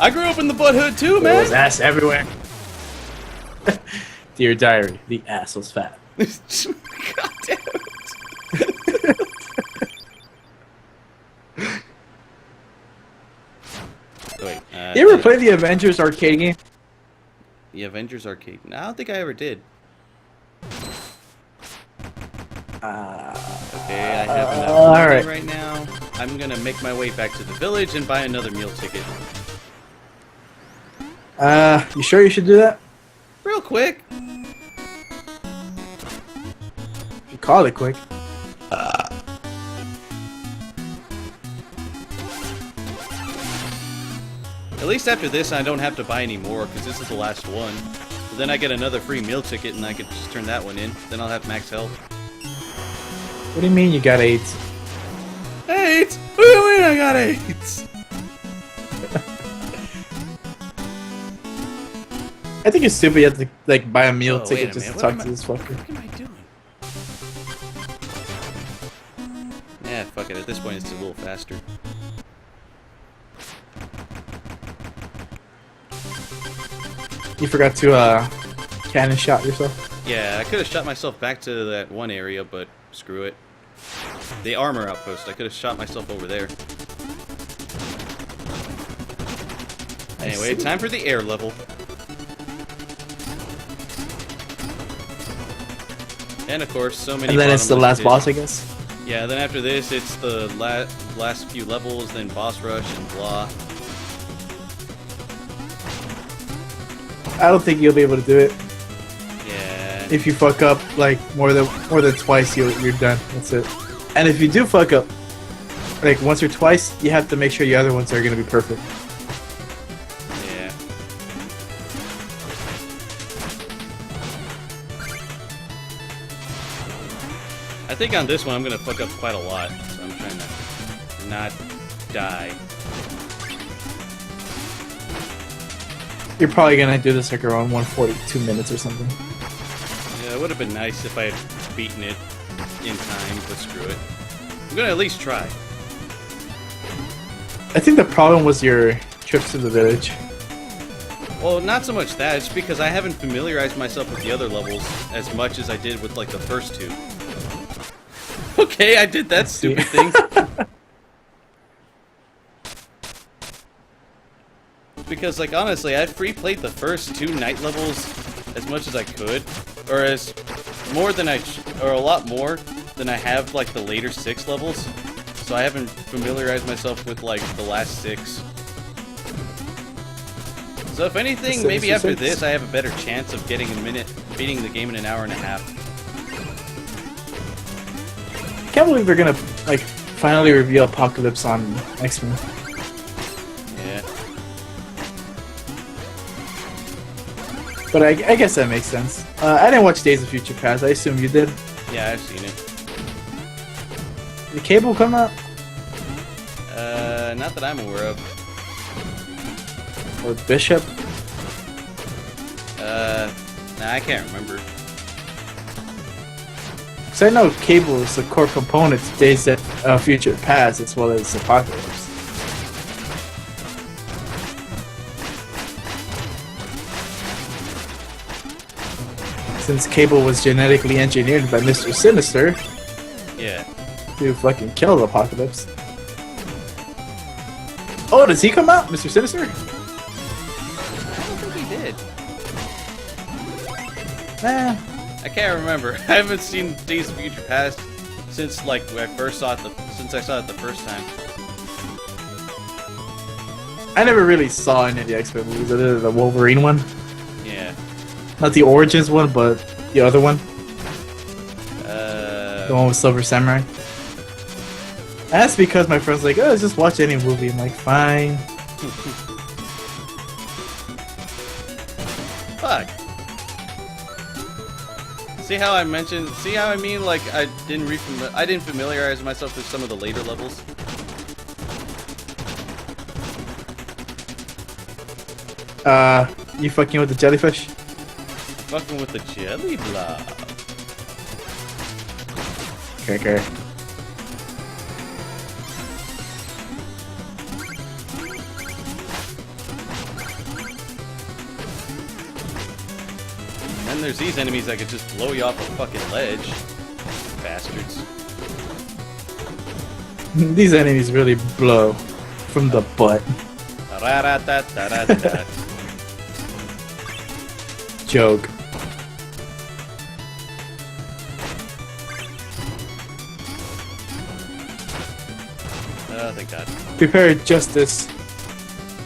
I grew up in the butt hood too, There was man! ass everywhere. Dear diary, the ass was fat. God damn it. Wait, You ever play the Avengers arcade game? The Avengers arcade? No, I don't think I ever did. Okay, I have enough money alright. right now. I'm gonna make my way back to the village and buy another meal ticket. You sure you should do that? Real quick. You call it quick. At least after this, I don't have to buy any more, because this is the last one. But then I get another free meal ticket, and I can just turn that one in. Then I'll have max health. What do you mean you got 8? 8? What do you mean I got 8? I think it's stupid you have to like buy a meal Oh, ticket wait a just to minute, talk what to this fucker. What am I doing? Yeah, fuck it. At this point, it's a little faster. You forgot to cannon shot yourself. Yeah, I could have shot myself back to that one area, but screw it. The armor outpost. I could have shot myself over there. Anyway, time for the air level. And of course, so many. And then it's the last bottomless boss, I guess. Yeah, then after this, it's the last few levels, then boss rush and blah. I don't think you'll be able to do it. Yeah. If you fuck up like more than twice, you're done. That's it. And if you do fuck up like once or twice, you have to make sure the other ones are gonna be perfect. Yeah. I think on this one I'm gonna fuck up quite a lot, so I'm trying to not die. You're probably gonna do this like around 142 minutes or something. Yeah, it would have been nice if I had beaten it in time, but screw it. I'm gonna at least try. I think the problem was your trips to the village. Well, not so much that, it's because I haven't familiarized myself with the other levels as much as I did with, like, the first two. Okay, I did that stupid thing. Because, like, honestly, I free-played the first 2 night levels as much as I could, or as more than or a lot more than I have, like, the later 6 levels. So I haven't familiarized myself with, like, the last 6. So if anything, maybe after this, I have a better chance of beating the game in an hour and a half. I can't believe they're gonna like finally reveal Apocalypse on X-Men. Yeah. But I guess that makes sense. I didn't watch Days of Future Past. I assume you did. Yeah, I've seen it. Did the Cable come out? Not that I'm aware of. Or Bishop? Nah, I can't remember. So I know Cable is a core component to Days of Future Past as well as Apocalypse. Since Cable was genetically engineered by Mr. Sinister Yeah. to fucking kill Apocalypse. Oh, does he come out, Mr. Sinister? I don't think he did. Nah. I can't remember. I haven't seen Days of Future Past since like when I first saw it. Since I saw it the first time. I never really saw any of the X-Men movies other than the Wolverine one. Yeah. Not the Origins one, but the other one. The one with Silver Samurai. And that's because my friend's like, oh, just watch any movie. I'm like, fine. Fuck. See how I mentioned? See how I mean? Like I didn't familiarize myself with some of the later levels. You fucking with the jellyfish? Fucking with the jelly blob. Okay. And then there's these enemies that could just blow you off a fucking ledge. Bastards. These enemies really blow from the butt. Ra-ra-ta-ta-ra-ta. Joke. Oh, thank God. Prepare justice.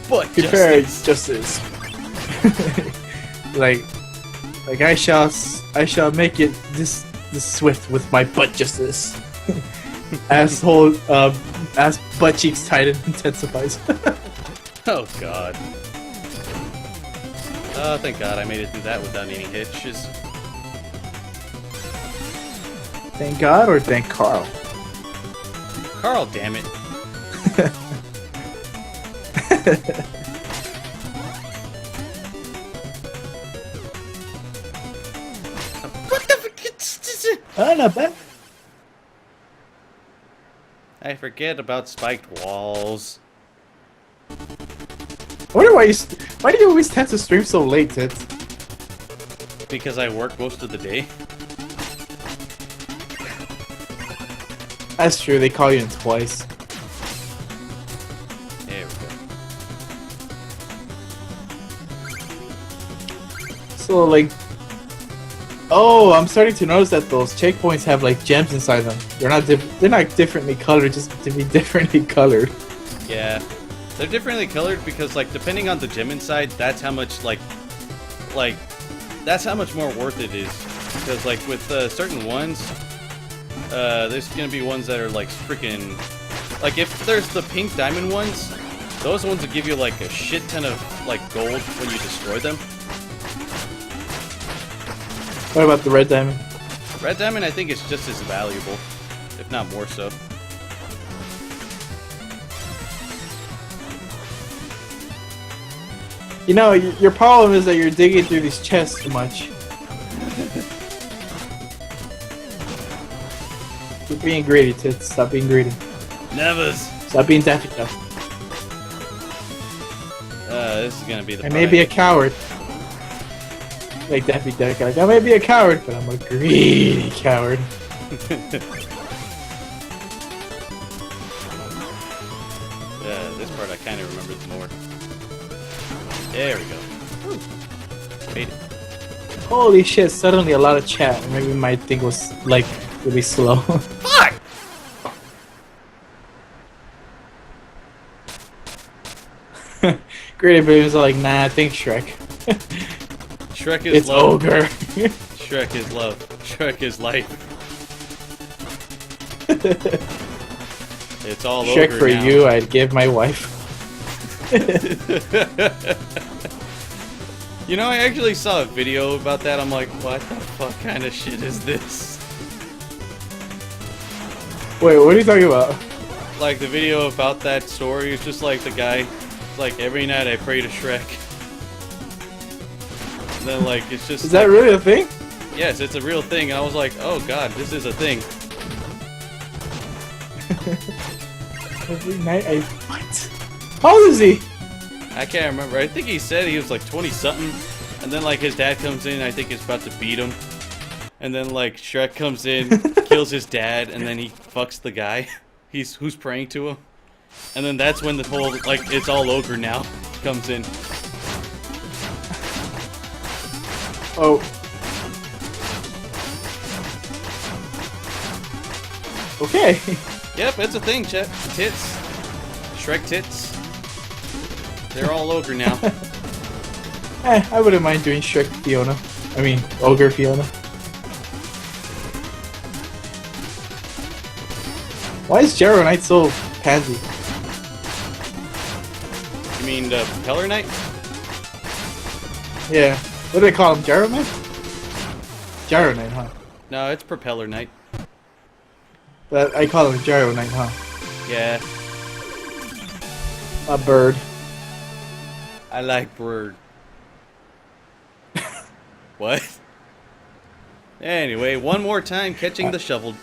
But Prepare justice. like I shall make it this swift with my butt justice. Asshole, ass butt cheeks tighten intensifies. Oh God. Oh, thank God I made it through that without any hitches. Thank God or thank Carl? Carl, damn it. What the fuck? Oh, not bad. I forget about spiked walls. I wonder why do you always tend to stream so late, Tits? Because I work most of the day. That's true, they call you in twice. There we go. So, like... Oh, I'm starting to notice that those checkpoints have, like, gems inside them. They're not differently colored, just to be differently colored. Yeah. They're differently colored because, like, depending on the gem inside, that's how much, that's how much more worth it is. Because, like, with certain ones, there's gonna be ones that are, like, freaking... Like, if there's the pink diamond ones, those ones will give you, like, a shit ton of, like, gold when you destroy them. What about the red diamond? Red diamond, I think, is just as valuable, if not more so. You know, your problem is that you're digging through these chests too much. You're being greedy, Tits. Stop being greedy. Nevers! Stop being Daffy Duck. This is gonna be the I may be a coward. Like Daffy Duck. Like, I may be a coward, but I'm a greedy coward. This part I kind of remembered more. There we go. Woo. Made it. Holy shit, suddenly a lot of chat. Maybe my thing was, like, really slow. Fuck! Greedy babies are like, nah, think Shrek. Shrek is It's love. ogre. Shrek is love. Shrek is life. It's all Shrek over for now. you, I'd give my wife. You know, I actually saw a video about that. I'm like, what the fuck kind of shit is this? Wait, what are you talking about? like the video about that story. It's just like the guy, like every night I pray to Shrek. And then like it's just. Is that really a thing? Yes, it's a real thing. I was like, oh god, this is a thing. Every night I what? How old is he? I can't remember. I think he said he was like 20 something, and then like his dad comes in. I think he's about to beat him, and then like Shrek comes in, kills his dad, and then he fucks the guy. Who's praying to him, and then that's when the whole like it's all ogre now comes in. Oh. Okay. Yep, it's a thing, Chet. Tits. Shrek tits. They're all ogre now. I wouldn't mind doing Shrek Fiona. I mean, Ogre Fiona. Why is Gyro Knight so pansy? You mean the Propeller Knight? Yeah. What do they call him? Gyro Knight? Gyro Knight, huh? No, it's Propeller Knight. But I call him Gyro Knight, huh? Yeah, A bird. I like bird. What? Anyway, one more time catching the shield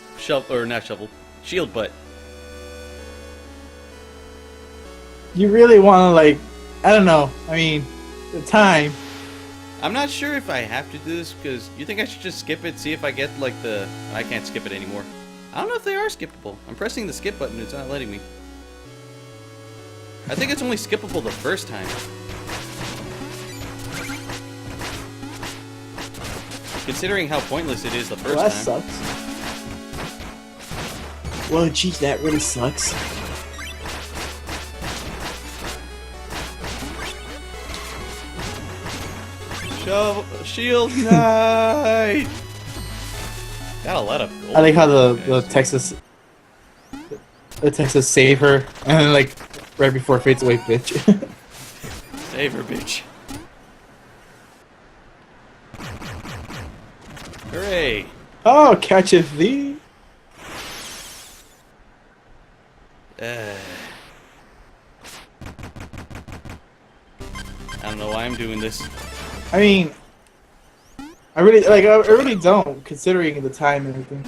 butt. You really want to, like, I don't know. I mean, the time. I'm not sure if I have to do this, because you think I should just skip it, see if I get, like, the... I can't skip it anymore. I don't know if they are skippable. I'm pressing the skip button, it's not letting me. I think it's only skippable the first time. Considering how pointless it is the first Well, that time. sucks. Well, geez, that really sucks. Shield Knight! Got a lot of gold. I like how the Texas save her, and then like right before it fades away, bitch. Save her, bitch. Hooray! Oh, catcheth thee! I don't know why I'm doing this. I mean, I really don't, considering the time and everything.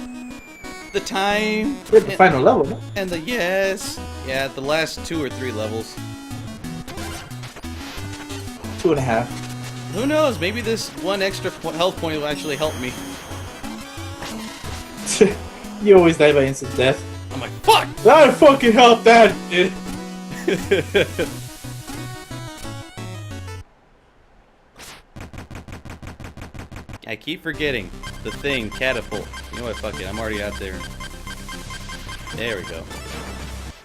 The time We're at the final level, no? and the yes. Yeah, the last 2 or 3 levels. 2.5. Who knows? Maybe this one extra health point will actually help me. You always die by instant death. I'm like, fuck! That fucking helped that, dude. I keep forgetting the thing, catapult. You know what? Fuck it. I'm already out there. There we go.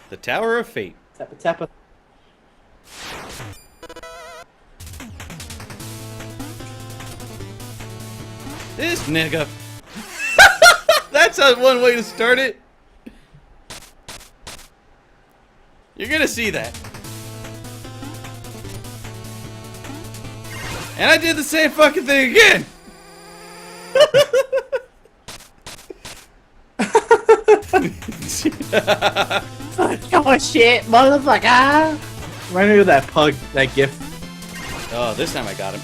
The Tower of Fate. Tappa tappa. This nigga. That's one way to start it. You're gonna see that. And I did the same fucking thing again. Oh shit, motherfucker! Remind me of that pug, that gift. Oh, this time I got him.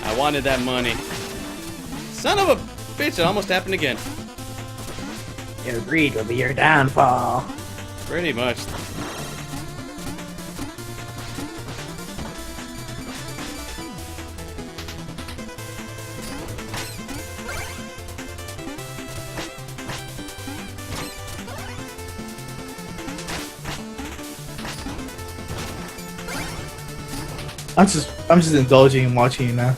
I wanted that money. Son of a bitch, it almost happened again. Your greed will be your downfall. Pretty much. I'm just indulging and watching you now.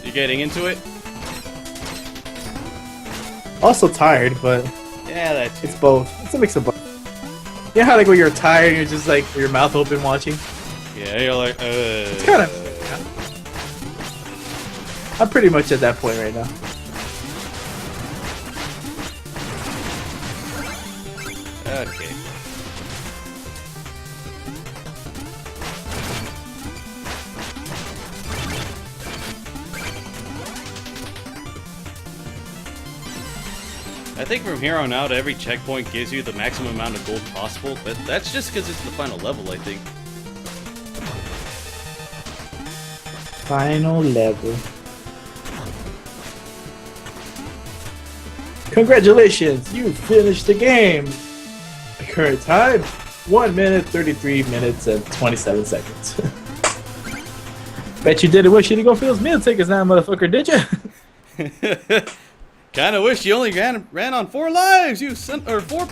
You getting into it? Also tired, but Yeah, that's it's both. It's a mix of both. You know how like when you're tired and you're just like with your mouth open watching? yeah. You're like, It's kind of. I'm pretty much at that point right now. Okay. I I think from here on out, every checkpoint gives you the maximum amount of gold possible, but that's just because it's the final level, I think. Final level. Congratulations, you finished the game. The current time, 1 minute, 33 minutes, and 27 seconds. Bet you didn't wish you to go for those meal tickets now, motherfucker, did you? Kinda wish you only ran on 4 lives, you son, or four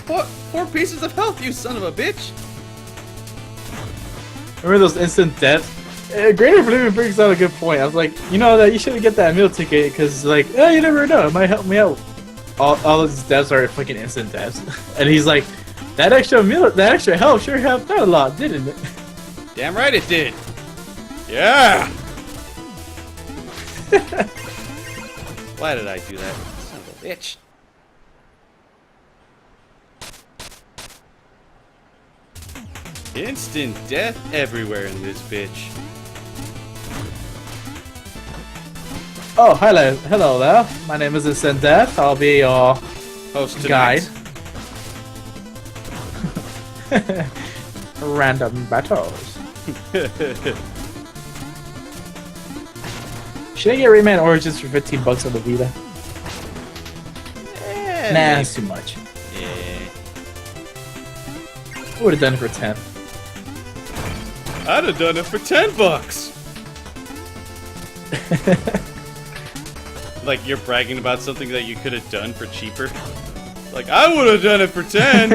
pieces of health, you son of a bitch. Remember those instant deaths? Greater Oblivion brings out a good point. I was like, you know that you should get that meal ticket because, like, oh, you never know, it might help me out. All of these deaths are fucking instant deaths, and he's like, that extra health sure helped out a lot, didn't it? Damn right it did. Yeah. Why did I do that? Son of a bitch. Instant death everywhere in this bitch. Oh, hello there. My name is Instant Death. I'll be your Host guide. tonight. Random battles. Should I get Rayman Origins for 15 bucks on the Vita? Nah, that's too much. Yeah. I would have done it for 10. I'd have done it for 10 bucks. Like you're bragging about something that you could have done for cheaper. Like I would have done it for 10.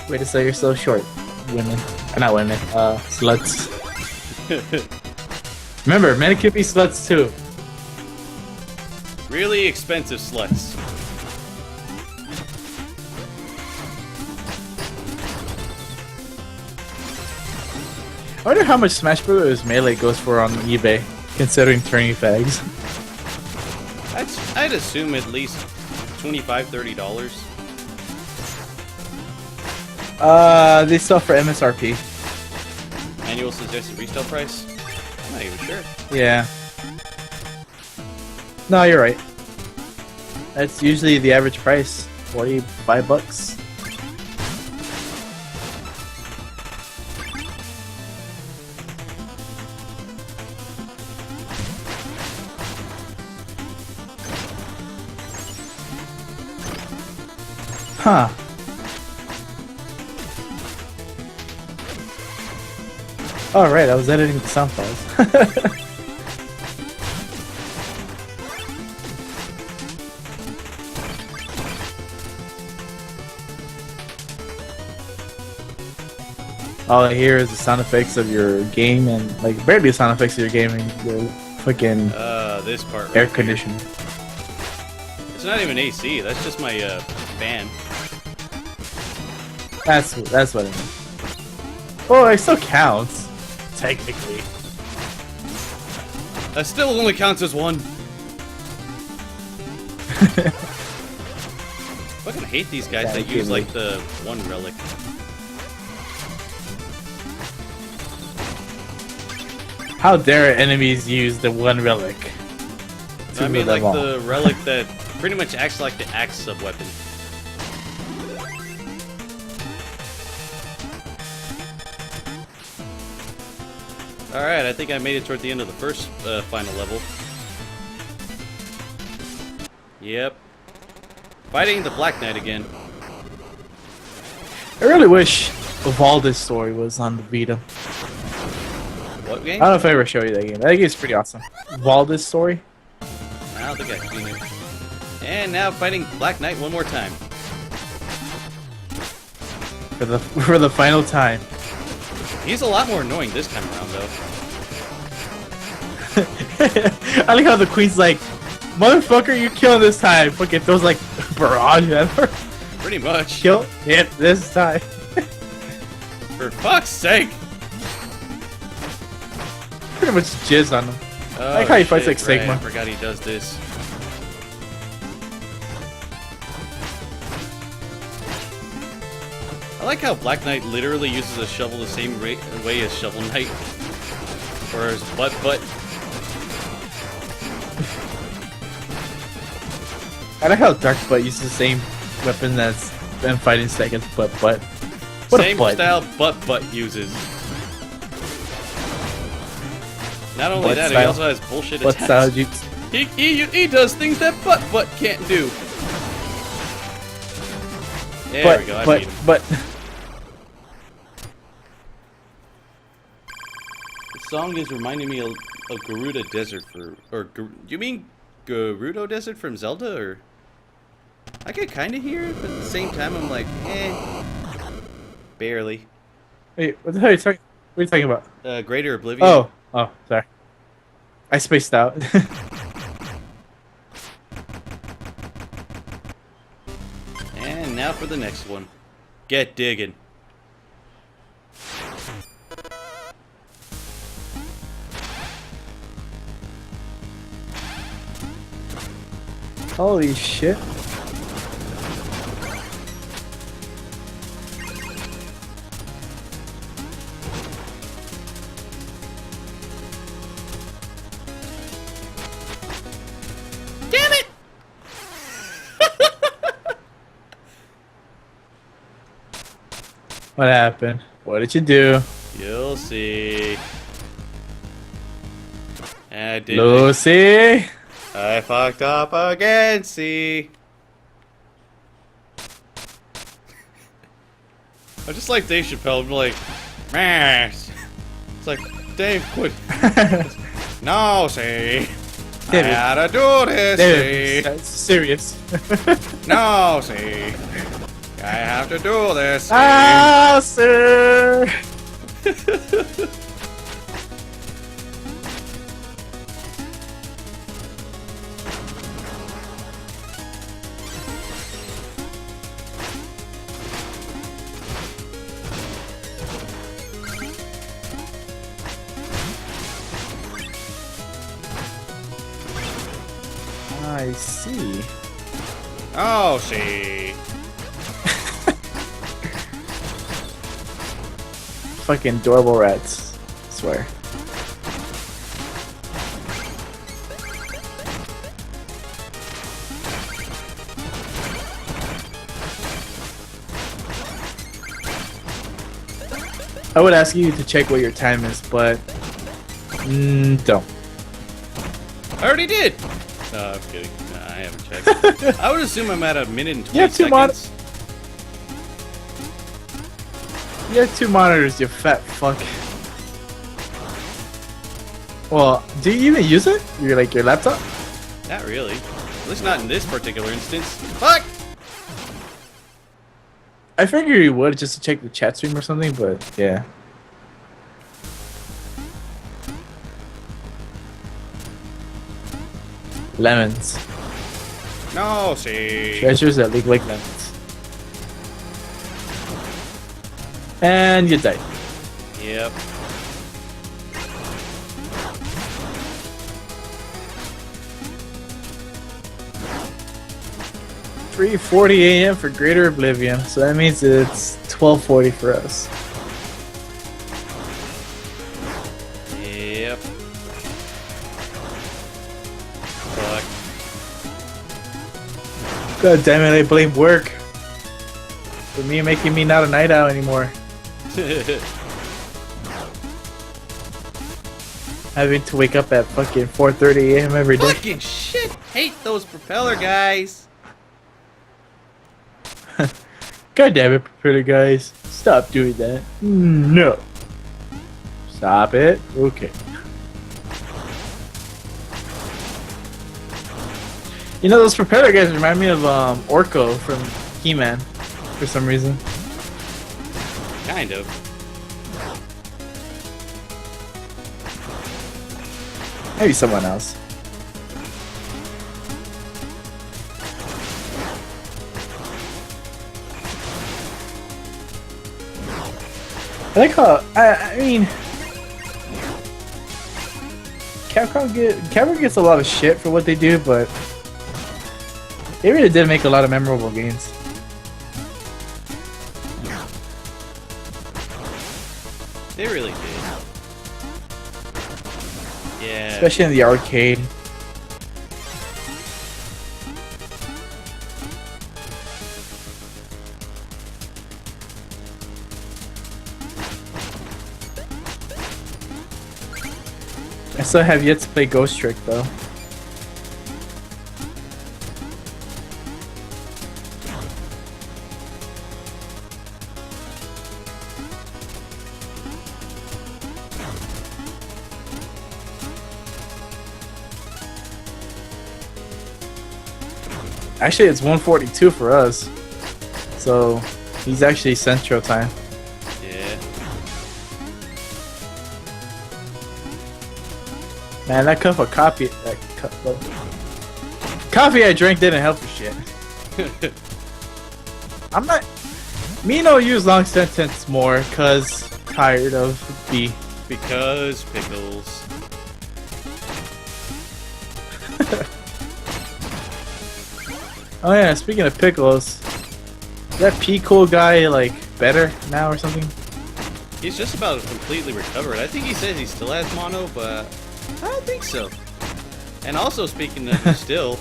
Wait a second, you're so short. Women. Not women, sluts. Remember, men can be sluts too. Really expensive sluts. I wonder how much Smash Bros. Melee goes for on eBay, considering turning fags. I'd assume at least $25–30. They sell for MSRP. Annual suggested retail price? I'm not even sure. Yeah. No, you're right. That's usually the average price, 45 bucks. Huh. Oh, right, I was editing the sound files. All I hear is the sound effects of your game and, like, barely the sound effects of your game and your fucking this part right air here. conditioner. It's not even AC, that's just my, fan. That's what I mean. Oh, it still counts. Technically. That still only counts as one. Fucking hate these guys that use, like, the one relic. How dare enemies use the one relic? I mean, like, the relic that pretty much acts like the axe sub-weapon. Alright, I think I made it toward the end of the first final level. Yep. Fighting the Black Knight again. I really wish Valda's story was on the Vita. What game? I don't know if I ever showed you that game. That game's pretty awesome. Valda's story? I don't think I've seen it. And now fighting Black Knight one more time. For the final time. He's a lot more annoying this time around, though. I like how the queen's like, motherfucker, you kill this time. Fucking throws like barrage at her. Pretty much. Kill it this time. For fuck's sake! Pretty much jizz on him. Oh, I like how he fights shit, like Sigma. right, I forgot he does this. I like how Black Knight literally uses a shovel the same way as Shovel Knight. Or his butt. I like how Dark Butt uses the same weapon that's been fighting seconds, but what Same a butt. style Butt uses. Not only Butt that, he style. also has bullshit What attacks. style you? He does things that Butt can't do. There we go. I beat him. But The song is reminding me of Gerudo Desert you mean Gerudo Desert from Zelda, or? I could kind of hear it, but at the same time I'm like, barely. wait, what the hell are you talking? What are you talking about? Greater Oblivion. Oh, sorry. I spaced out. And now for the next one. Get digging. Holy shit. Damn it! What happened? What did you do? You'll see. I did. Lucy? I fucked up again, see? I just like Dave Chappelle, I'm like, man. It's like, Dave, quit. No, see? I David. gotta do this, Dude, see? that's serious. No, see? I have to do this, see? Ah, sir! I see. Oh, see? Fucking adorable rats. I swear. I would ask you to check what your time is, but don't. I already did! No, I'm kidding. Nah, I haven't checked. I would assume I'm at 1 minute and 20 You have two seconds. You have 2 monitors, you fat fuck. Well, do you even use it? You're like your laptop? Not really. At least not in this particular instance. Fuck! I figure you would just to check the chat stream or something, but yeah. Lemons. No, see? Treasures that look like lemons. And you died. Yep. $3:40 a.m. for Greater Oblivion, so that means it's 12:40 for us. Yep. Fuck. God damn it, I blame work for me making me not a night owl anymore. Having to wake up at fucking 4:30 a.m. every day. Fucking shit! Hate those propeller guys! God damn it, propeller guys. Stop doing that. No. Stop it. Okay. You know, those propeller guys remind me of Orko from He-Man for some reason. Kind of. Maybe someone else. I like how I mean Capcom gets a lot of shit for what they do, but they really did make a lot of memorable games. They really did. Yeah. Especially in the arcade. I still have yet to play Ghost Trick though. Actually, it's 1:42 for us, so he's actually Central Time. Yeah. Man, that cup of coffee, coffee I drank didn't help for shit. I'm not. Me no use long sentence more, cause tired of B. Because pickles. Oh yeah, speaking of pickles, is that P cool guy like better now or something? He's just about completely recovered. I think he says he still has mono, but I don't think so. And also, speaking of still,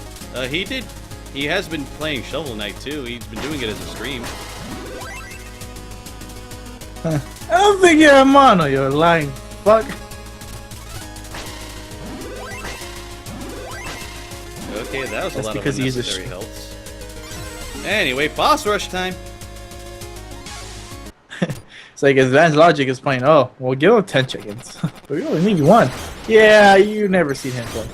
he has been playing Shovel Knight too. He's been doing it as a stream. Huh. I don't think you're a mono, you're lying fuck. Okay, that was That's a lot of because he uses unnecessary healths. Anyway, boss rush time. It's like Advanced Logic is playing. Oh, well, give him 10 chickens. But we only need one. Yeah, you never seen him play.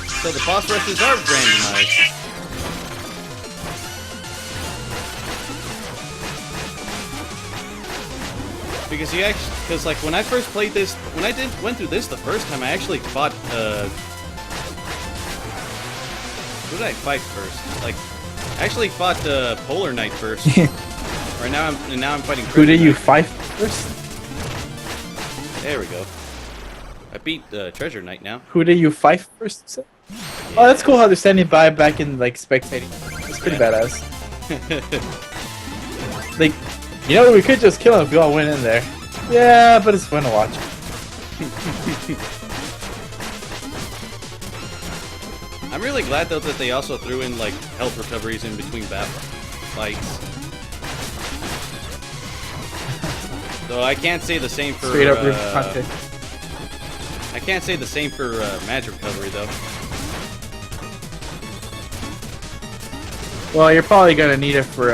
So the boss rushes are randomized. Because like when I first played this, when I went through this the first time, I actually fought. Who did I fight first? Like, I actually fought Polar Knight first. Right now I'm fighting. Who did you Knight. fight first? There we go. I beat Treasure Knight now. Who did you fight first? Oh, that's cool how they're standing by back in like spectating. It's pretty badass. Like, you know, we could just kill him if we all went in there. Yeah, but it's fun to watch. I'm really glad though that they also threw in like health recoveries in between fights. So I can't say the same for Straight up content. I can't say the same for magic recovery though. Well, you're probably gonna need it for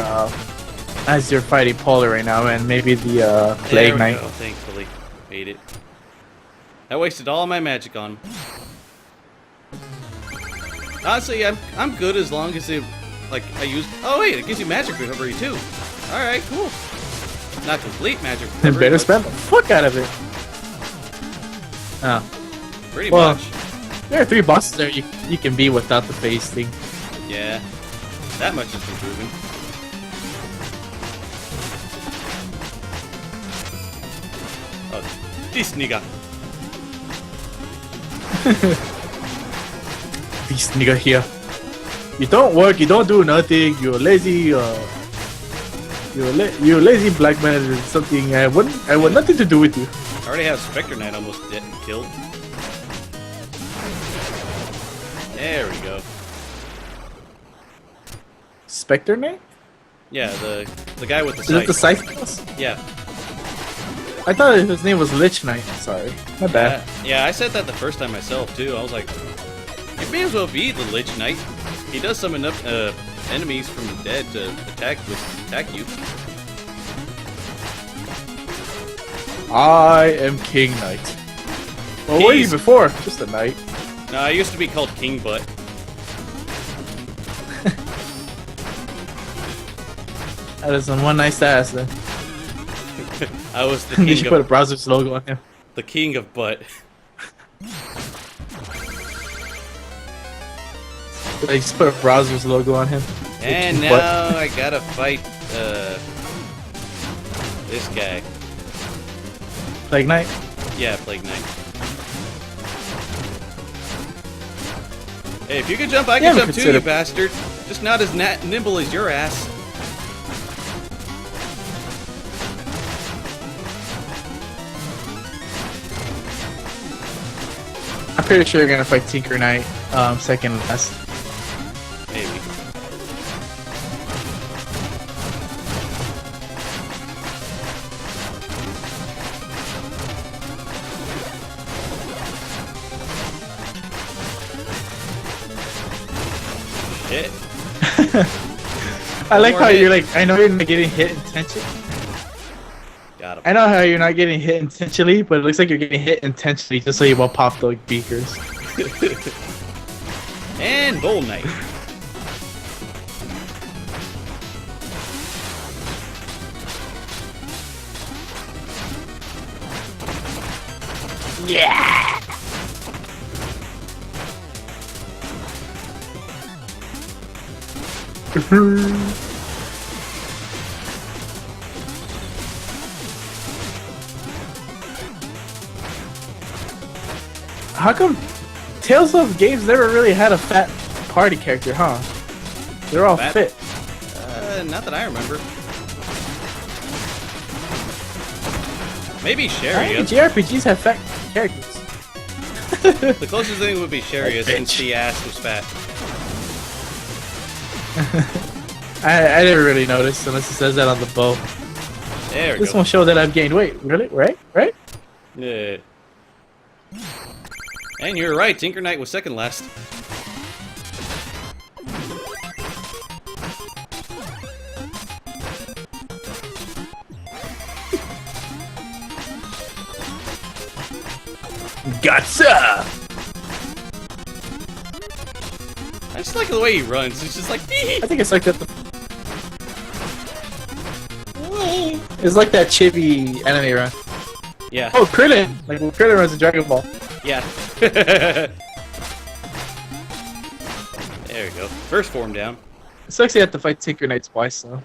as you're fighting Polar right now, and maybe the Plague Knight. Go, thankfully, made it. I wasted all my magic on him. Honestly, I'm good as long as it, like, I use. Oh wait, it gives you magic recovery too. All right, cool. Not complete magic recovery. Then better spend the fuck out of it. Oh, Pretty well, much. there are 3 bosses there you can be without the face thing. Yeah, that much has been proven. Oh, this nigga. This nigga here. You don't work, you don't do nothing, you're lazy, you're a lazy black man or something. I want nothing to do with you. I already have Spectre Knight almost killed. There we go. Spectre Knight? Yeah, the guy with the Is it the scythe. Scythe boss? Yeah. I thought his name was Lich Knight. Sorry, my bad. Yeah, I said that the first time myself too. I was like, it may as well be the Lich Knight. He does summon up enemies from the dead to attack you. I am King Knight. Well, what were you before? Just a knight. No, I used to be called King Butt. That is one nice ass then. I was the You should king put a of browser's logo on him. the king of butt. They just put a browser's logo on him. And King now Butt. I gotta fight this guy. Plague Knight. Yeah, Plague Knight. Hey, if you can jump, I can jump too, you bastard. Just not as nimble as your ass. I'm pretty sure you're gonna fight Tinker Knight, second last. Maybe. I like how you're like, I know you're not getting hit intentionally. Got him. I know how you're not getting hit intentionally, but it looks like you're getting hit intentionally just so you won't pop the beakers. And Bowl Knight. Yeah! How come Tales of games never really had a fat party character, huh? They're all Fat? fit. Not that I remember. Maybe Sherry. JRPGs have fat characters. The closest thing would be Sherry since the ass was fat. I never really noticed unless it says that on the bow. There we This go. won't show that I've gained weight. Really? Right? Yeah. And you're right, Tinker Knight was second last. Gotcha! I just like the way he runs. It's just like, I think it's like that. It's like that chibi anime run. yeah, Oh, Krillin! Like when Krillin runs in Dragon Ball. yeah. There we go. First form down. It sucks you have to fight Tinker Knight twice, though.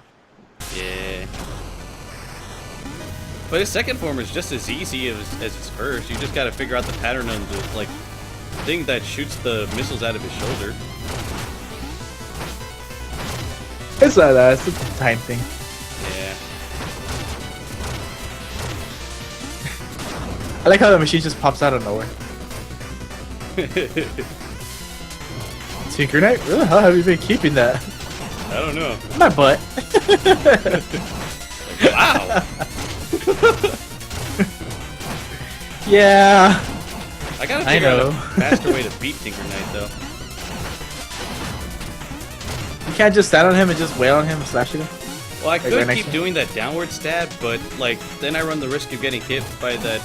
Yeah. But his second form is just as easy as his first. You just gotta figure out the pattern of the, like, thing that shoots the missiles out of his shoulder. It's not that. It's a time thing. Yeah. I like how the machine just pops out of nowhere. Tinker Knight? Where the hell have you been keeping that? I don't know. My butt. Like, wow. Yeah. I gotta I figure out know. a faster way to beat Tinker Knight, though. You can't just stand on him and just wail on him and slash at him. Well, I Like could right next keep to him? doing that downward stab, but, like, then I run the risk of getting hit by that,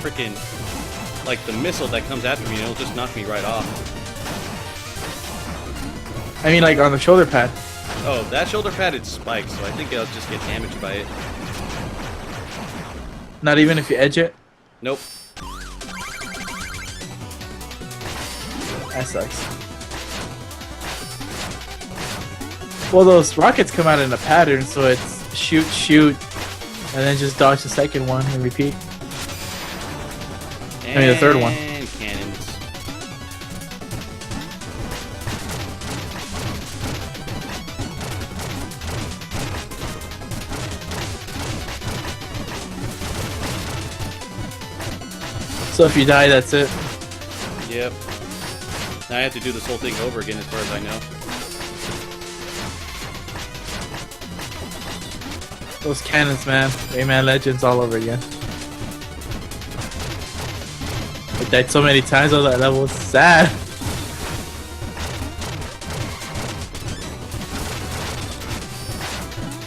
frickin', like, the missile that comes after me, and it'll just knock me right off. I mean, like on the shoulder pad. Oh, that shoulder pad is spiked, so I think I'll just get damaged by it. Not even if you edge it. Nope. That sucks. Well, those rockets come out in a pattern, so it's shoot, shoot, and then just dodge the second one and repeat. I mean, the third one. And cannons. So if you die, that's it. Yep. Now I have to do this whole thing over again as far as I know. Those cannons, man. Rayman Legends all over again. I died so many times on that level. It's sad.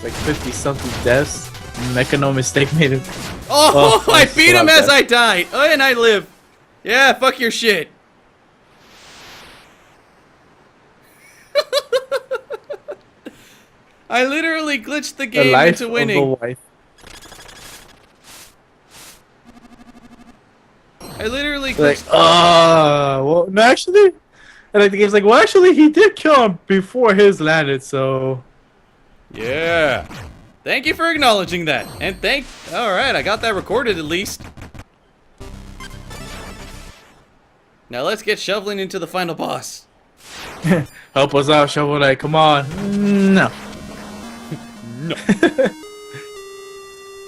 Like 50-something deaths. Make no mistake made it. Oh, I that's beat him what as I died! Oh, and I live! Yeah, fuck your shit! I literally glitched the The game life into winning. of a wife. I literally Like, glitched. well, no, actually, and like the game's like, well, actually, he did kill him before his landed, so. Yeah. Thank you for acknowledging that. And alright, I got that recorded at least. Now let's get shoveling into the final boss. Help us out, Shovel Knight. Come on. No. No.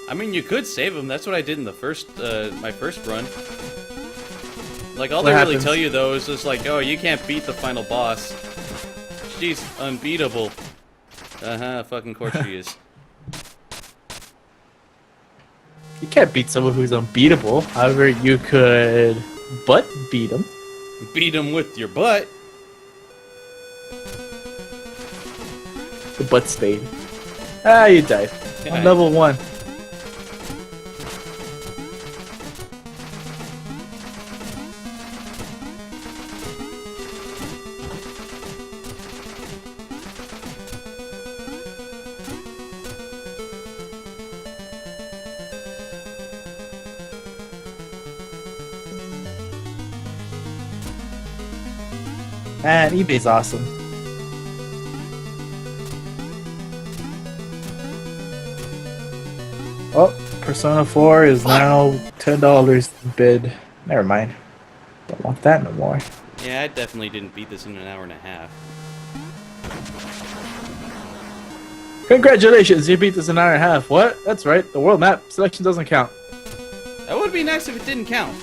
I mean, you could save him. That's what I did in the first, my first run. Like, all What they really happens? tell you, though, is just like, oh, you can't beat the final boss. She's unbeatable. Uh-huh, fucking course she is. You can't beat someone who's unbeatable. However, you could butt beat him. Beat him with your butt. The butt spade. Ah, you died. Yeah, On level 1. Man, eBay's awesome. Oh, Persona 4 is now $10 bid. Never mind. Don't want that no more. Yeah, I definitely didn't beat this in an hour and a half. Congratulations, you beat this in an hour and a half. What? That's right, the world map selection doesn't count. That would be nice if it didn't count.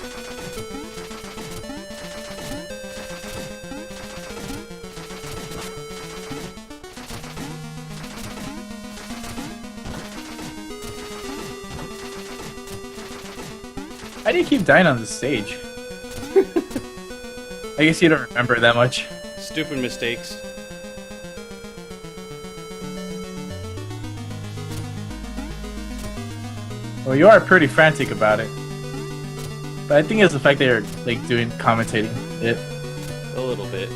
How do you keep dying on this stage? I guess you don't remember that much. Stupid mistakes. Well, you are pretty frantic about it. But I think it's the fact that you're like commentating it. A little bit.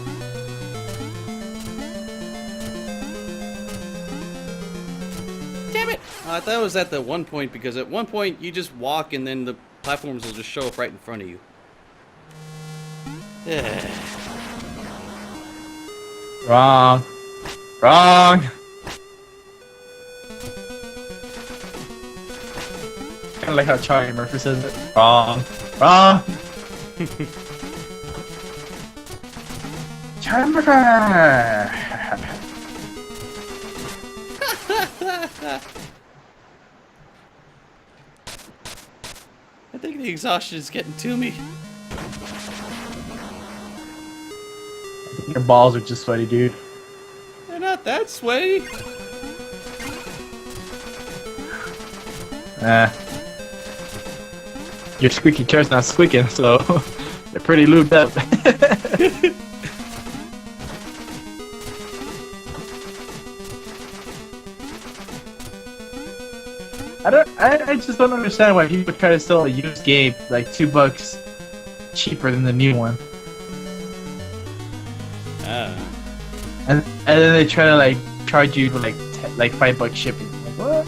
Damn it! I thought it was at the one point, because at one point you just walk and then the platforms will just show up right in front of you. Wrong. Wrong. Kind of like how Charlie Murphy says it. Wrong. Wrong. Charlie Murphy. I think the exhaustion is getting to me. Your balls are just sweaty, dude. They're not that sweaty. Your squeaky chair's not squeaking, so they're pretty lubed up. I just don't understand why people try to sell a used game like $2 cheaper than the new one. And then they try to like charge you for like $5 shipping. Like what?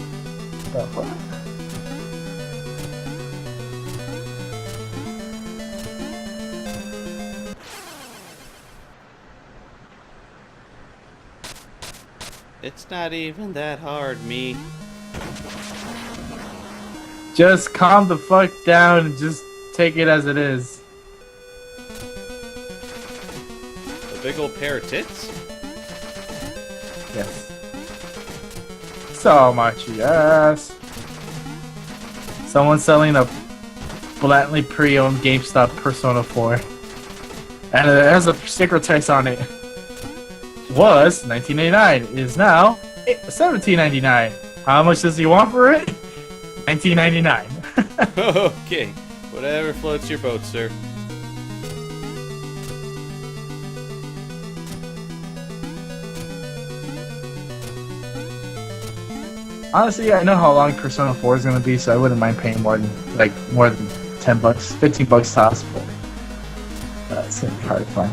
The fuck? It's not even that hard, me. Just calm the fuck down and just take it as it is. A big old pair of tits? Yes. So much yes. Someone selling a blatantly pre-owned GameStop Persona 4. And it has a sticker text on it. Was $19.99, is now $17.99. How much does he want for it? $19.99. Okay, whatever floats your boat, sir. Honestly, I know how long Persona 4 is gonna be, so I wouldn't mind paying more than $10, $15 tops, but it's gonna be hard to find.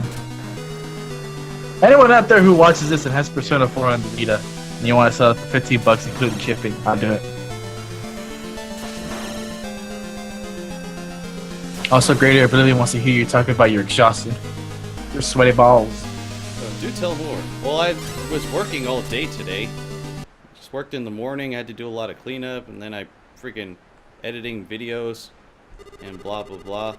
Anyone out there who watches this and has Persona 4 on the Vita, and you want to sell it for $15 including shipping, I'll do it. Also, Greater Ability wants to hear you talking about your exhaustion, your sweaty balls. Do tell more. Well, I was working all day today. Just worked in the morning, I had to do a lot of cleanup, and then I freaking editing videos, and blah blah blah.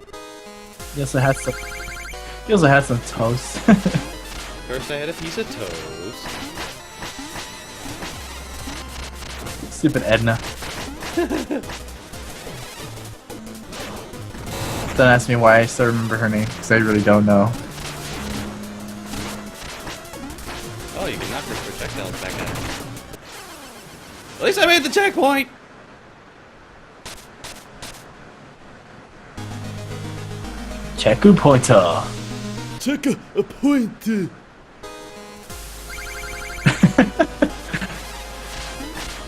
He also had some toast. First I had a piece of toast. Stupid Edna. Don't ask me why I still remember her name, because I really don't know. Oh, you can knock her projectiles back at him. At least I made the checkpoint! Checkpointer. Check a point.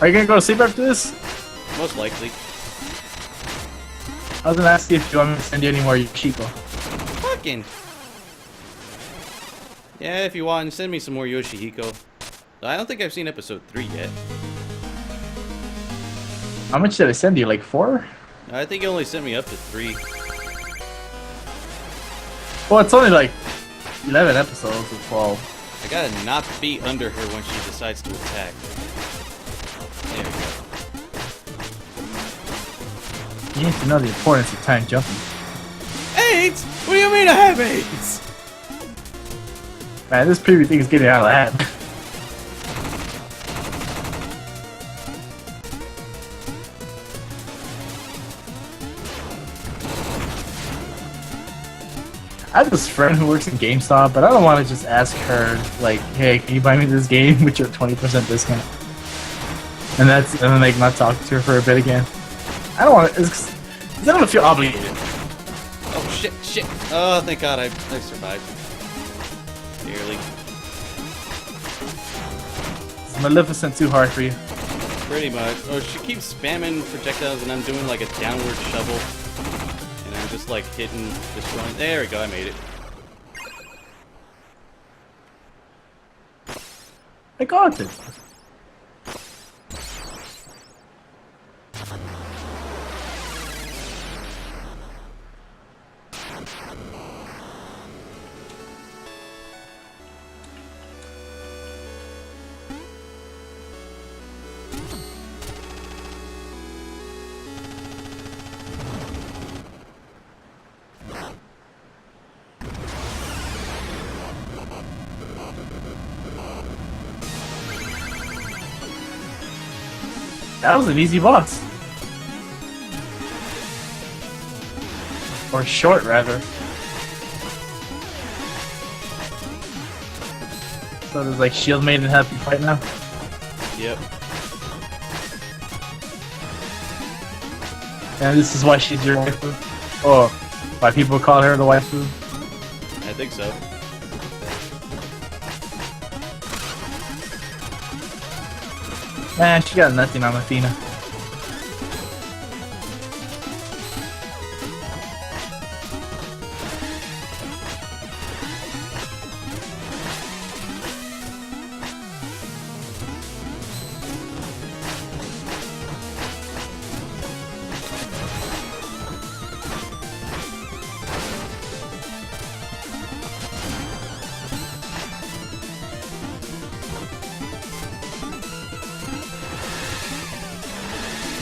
Are you gonna go to sleep after this? Most likely. I was gonna ask you if you want me to send you any more Yoshiko. Fucking. Yeah, if you want, send me some more Yoshihiko. I don't think I've seen episode 3 yet. How much did I send you? Like 4? I think you only sent me up to 3. Well, it's only like 11 episodes or 12. I gotta not be under her when she decides to attack. There we go. You need to know the importance of time jumping. AIDS? What do you mean I have AIDS? Man, this preview thing is getting out of hand. I have this friend who works in GameStop, but I don't want to just ask her, like, hey, can you buy me this game with your 20% discount? And then like not talk to her for a bit again. I don't want to, I don't want to feel obligated. Oh shit, shit. Oh, thank God I survived. Barely. Is Maleficent too hard for you? Pretty much. Oh, she keeps spamming projectiles and I'm doing like a downward shovel. And I'm just like hitting, destroying. There we go, I made it. I got it. That was an easy boss. Or short, rather. So there's like Shield Maiden happy fight now? Yep. And this is why she's your waifu? Or why people call her the waifu? I think so. Man, she got nothing on Athena.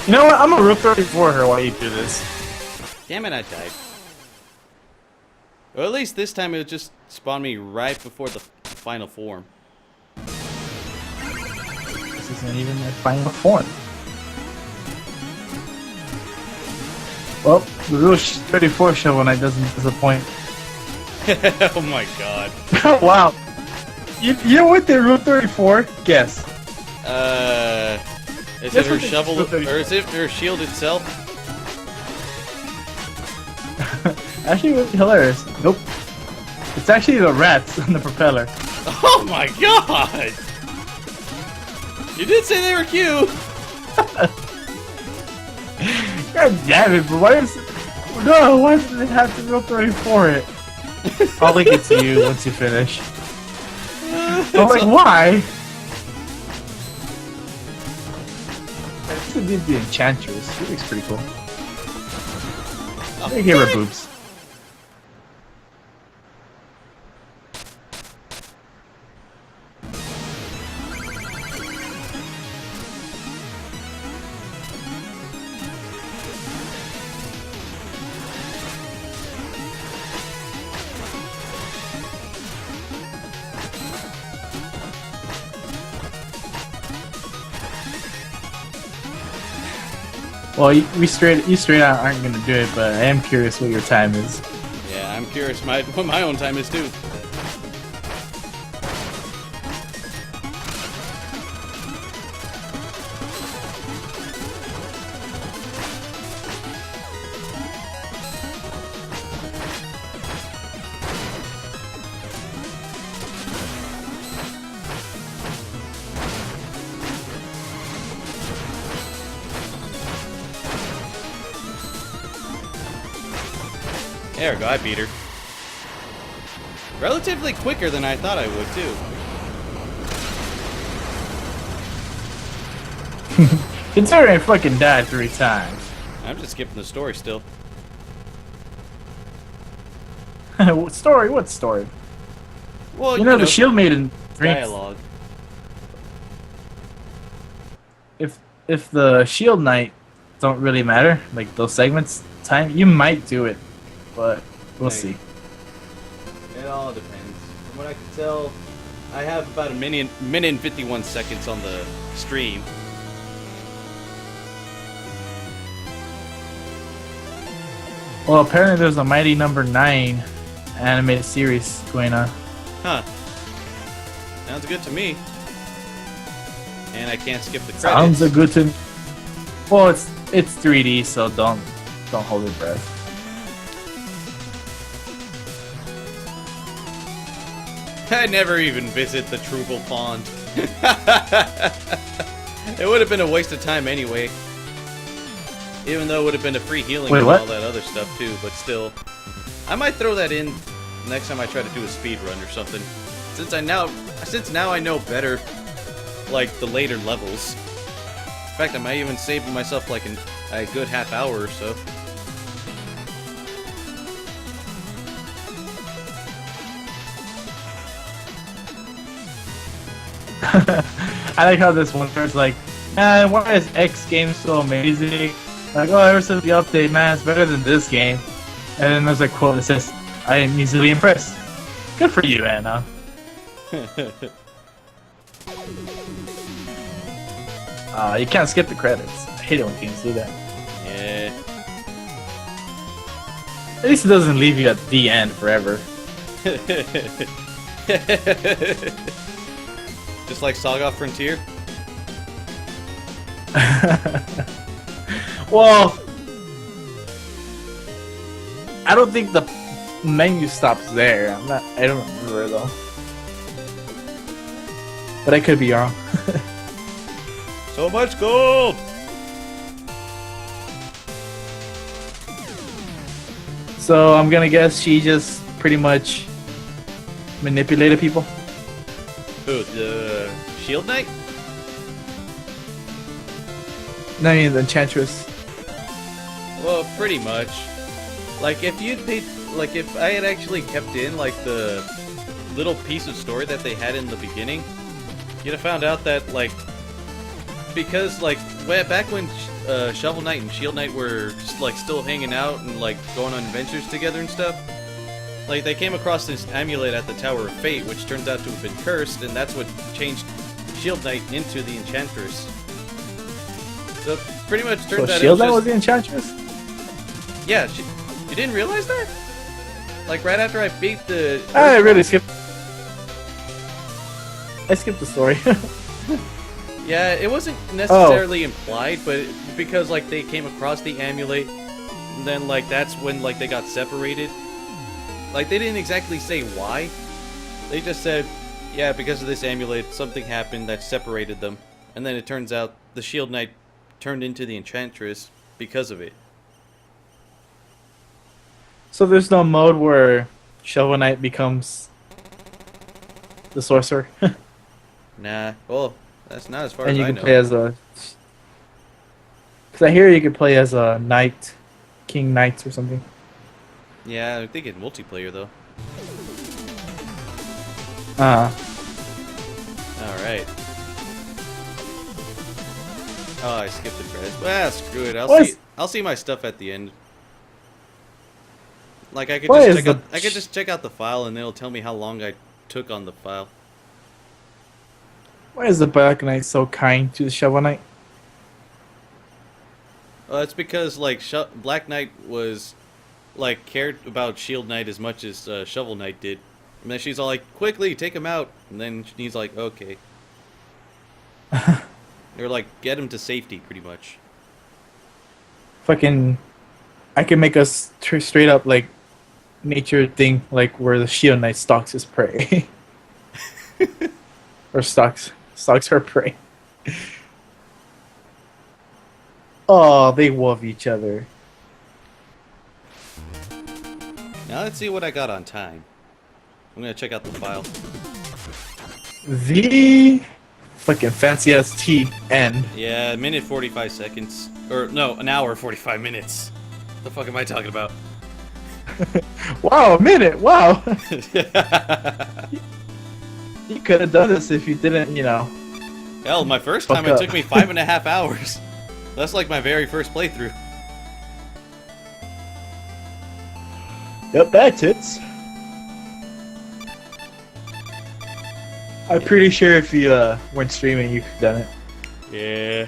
You know what? I'm gonna root 34 her while you do this. Damn it, I died. Or at least this time it just spawned me right before the final form. This isn't even my final form. Well, the real 34 show when I doesn't disappoint. Oh my god. Wow. You know what the Route 34? Guess. Is Guess it her what the shovel, Route 34 or is it her shield itself? Actually, it would be hilarious. Nope. It's actually the rats on the propeller. Oh my god! You did say they were cute! God damn it, but why is... No, why does it have to Route 34 it? I'll link it to you once you finish. I'm like, why? This is the Enchantress. She looks pretty cool. I give her boobs. Well, you straight out aren't gonna do it, but I am curious what your time is. Yeah, I'm curious what my own time is too. There we go, I beat her. Relatively quicker than I thought I would, too. Considering I fucking died 3 times. I'm just skipping the story still. What story? What story? Well, You know the Shield Maiden drinks. dialogue. If the Shield Knight don't really matter, like those segments, time you might do it, but we'll see. It all depends. From what I can tell, I have about a minute and 51 seconds on the stream. Well, apparently there's a Mighty Number 9 animated series going on. Huh. Sounds good to me. And I can't skip the credits. Sounds good to me. Well, it's 3D, so don't hold your breath. I never even visit the Trouble Pond. It would have been a waste of time anyway. Even though it would have been a free healing and all that other stuff too, but still. I might throw that in next time I try to do a speed run or something. Since now I know better, like, the later levels. In fact, I might even save myself like a good half hour or so. I like how this one starts like, man, why is X game so amazing? Like, oh, ever since the update, man, it's better than this game. And then there's a quote that says, I am easily impressed. Good for you, Anna. You can't skip the credits. I hate it when games do that. Yeah. At least it doesn't leave you at the end forever. Just like Saga Frontier? Well, I don't think the menu stops there. I don't remember though. But I could be wrong. So much gold! So I'm gonna guess she just pretty much manipulated people. Who, the Shield Knight? No, I mean the Enchantress. Well, pretty much. Like, if I had actually kept in, like, the little piece of story that they had in the beginning, you'd have found out that, like, because, like, back when Shovel Knight and Shield Knight were, like, still hanging out and, like, going on adventures together and stuff, like, they came across this amulet at the Tower of Fate, which turns out to have been cursed, and that's what changed Shield Knight into the Enchantress. So, pretty much turns out Shield Knight was the Enchantress? Yeah, you didn't realize that? Like, right after I beat the... I really skipped... I skipped the story. Yeah, it wasn't necessarily implied, but because, like, they came across the amulet, and then, like, that's when, like, they got separated. Like, they didn't exactly say why. They just said, yeah, because of this amulet, something happened that separated them. And then it turns out the Shield Knight turned into the Enchantress because of it. So there's no mode where Shovel Knight becomes the sorcerer? Nah, well, that's not as far and as you I can know. play as a... Because I hear you can play as a knight, King Knights or something. Yeah, I think in multiplayer, though. Alright. Oh, I skipped the credits. Ah, screw it. I'll see my stuff at the end. Like, I could just check out the file, and it'll tell me how long I took on the file. Why is the Black Knight so kind to the Shovel Knight? Well, that's because, like, Black Knight was, like, cared about Shield Knight as much as Shovel Knight did. And then she's all like, quickly, take him out. And then he's like, okay. They're like, get him to safety, pretty much. Fucking... I can make us straight up, like, nature thing, like, where the Shield Knight stalks his prey. Or stalks her prey. Oh, they love each other. Now let's see what I got on time. I'm gonna check out the file. The fucking fancy ass T end. Yeah, a minute 45 seconds. Or no, an hour 45 minutes. The fuck am I talking about? Wow, a minute. Wow. You could have done this if you didn't, you know. Hell, my first Fuck time it up. took me 5.5 hours. That's like my very first playthrough. Yep, that's it. I'm pretty sure if you weren't streaming, you could have done it. Yeah.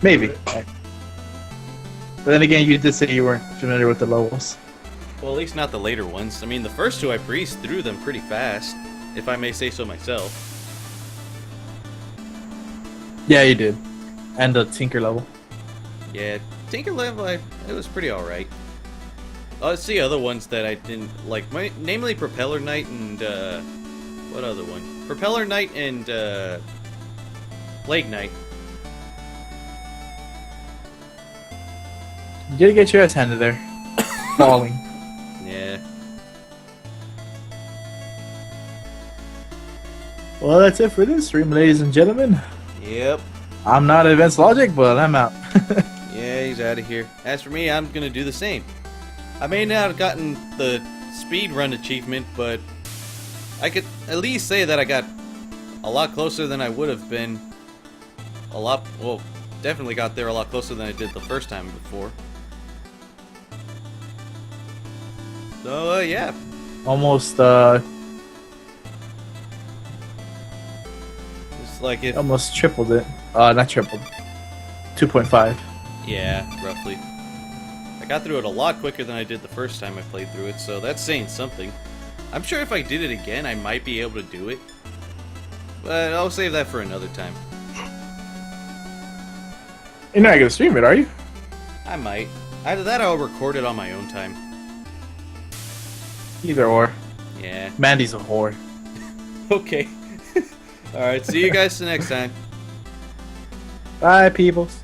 Maybe. But then again, you did say you weren't familiar with the levels. Well, at least not the later ones. I mean, the first two I breezed through them pretty fast, if I may say so myself. Yeah, you did. And the Tinker level. Yeah, Tinker level, it was pretty alright. It's the other ones that I didn't like, namely Propeller Knight and, what other one? Propeller Knight and, Plague Knight. You gotta get your ass handed there. Falling. Yeah. Well, that's it for this stream, ladies and gentlemen. Yep. I'm not Advanced Logic, but I'm out. Yeah, he's out of here. As for me, I'm gonna do the same. I may not have gotten the speedrun achievement, but I could at least say that I got a lot closer than I would have been. Well, definitely got there a lot closer than I did the first time before. So, yeah. Almost, It's like if... almost tripled it. Not tripled. 2.5. Yeah, roughly. I got through it a lot quicker than I did the first time I played through it, so that's saying something. I'm sure if I did it again, I might be able to do it. But I'll save that for another time. You're not gonna stream it, are you? I might. Either that or I'll record it on my own time. Either or. Yeah. Mandy's a whore. Okay. Alright, see you guys the next time. Bye, peoples.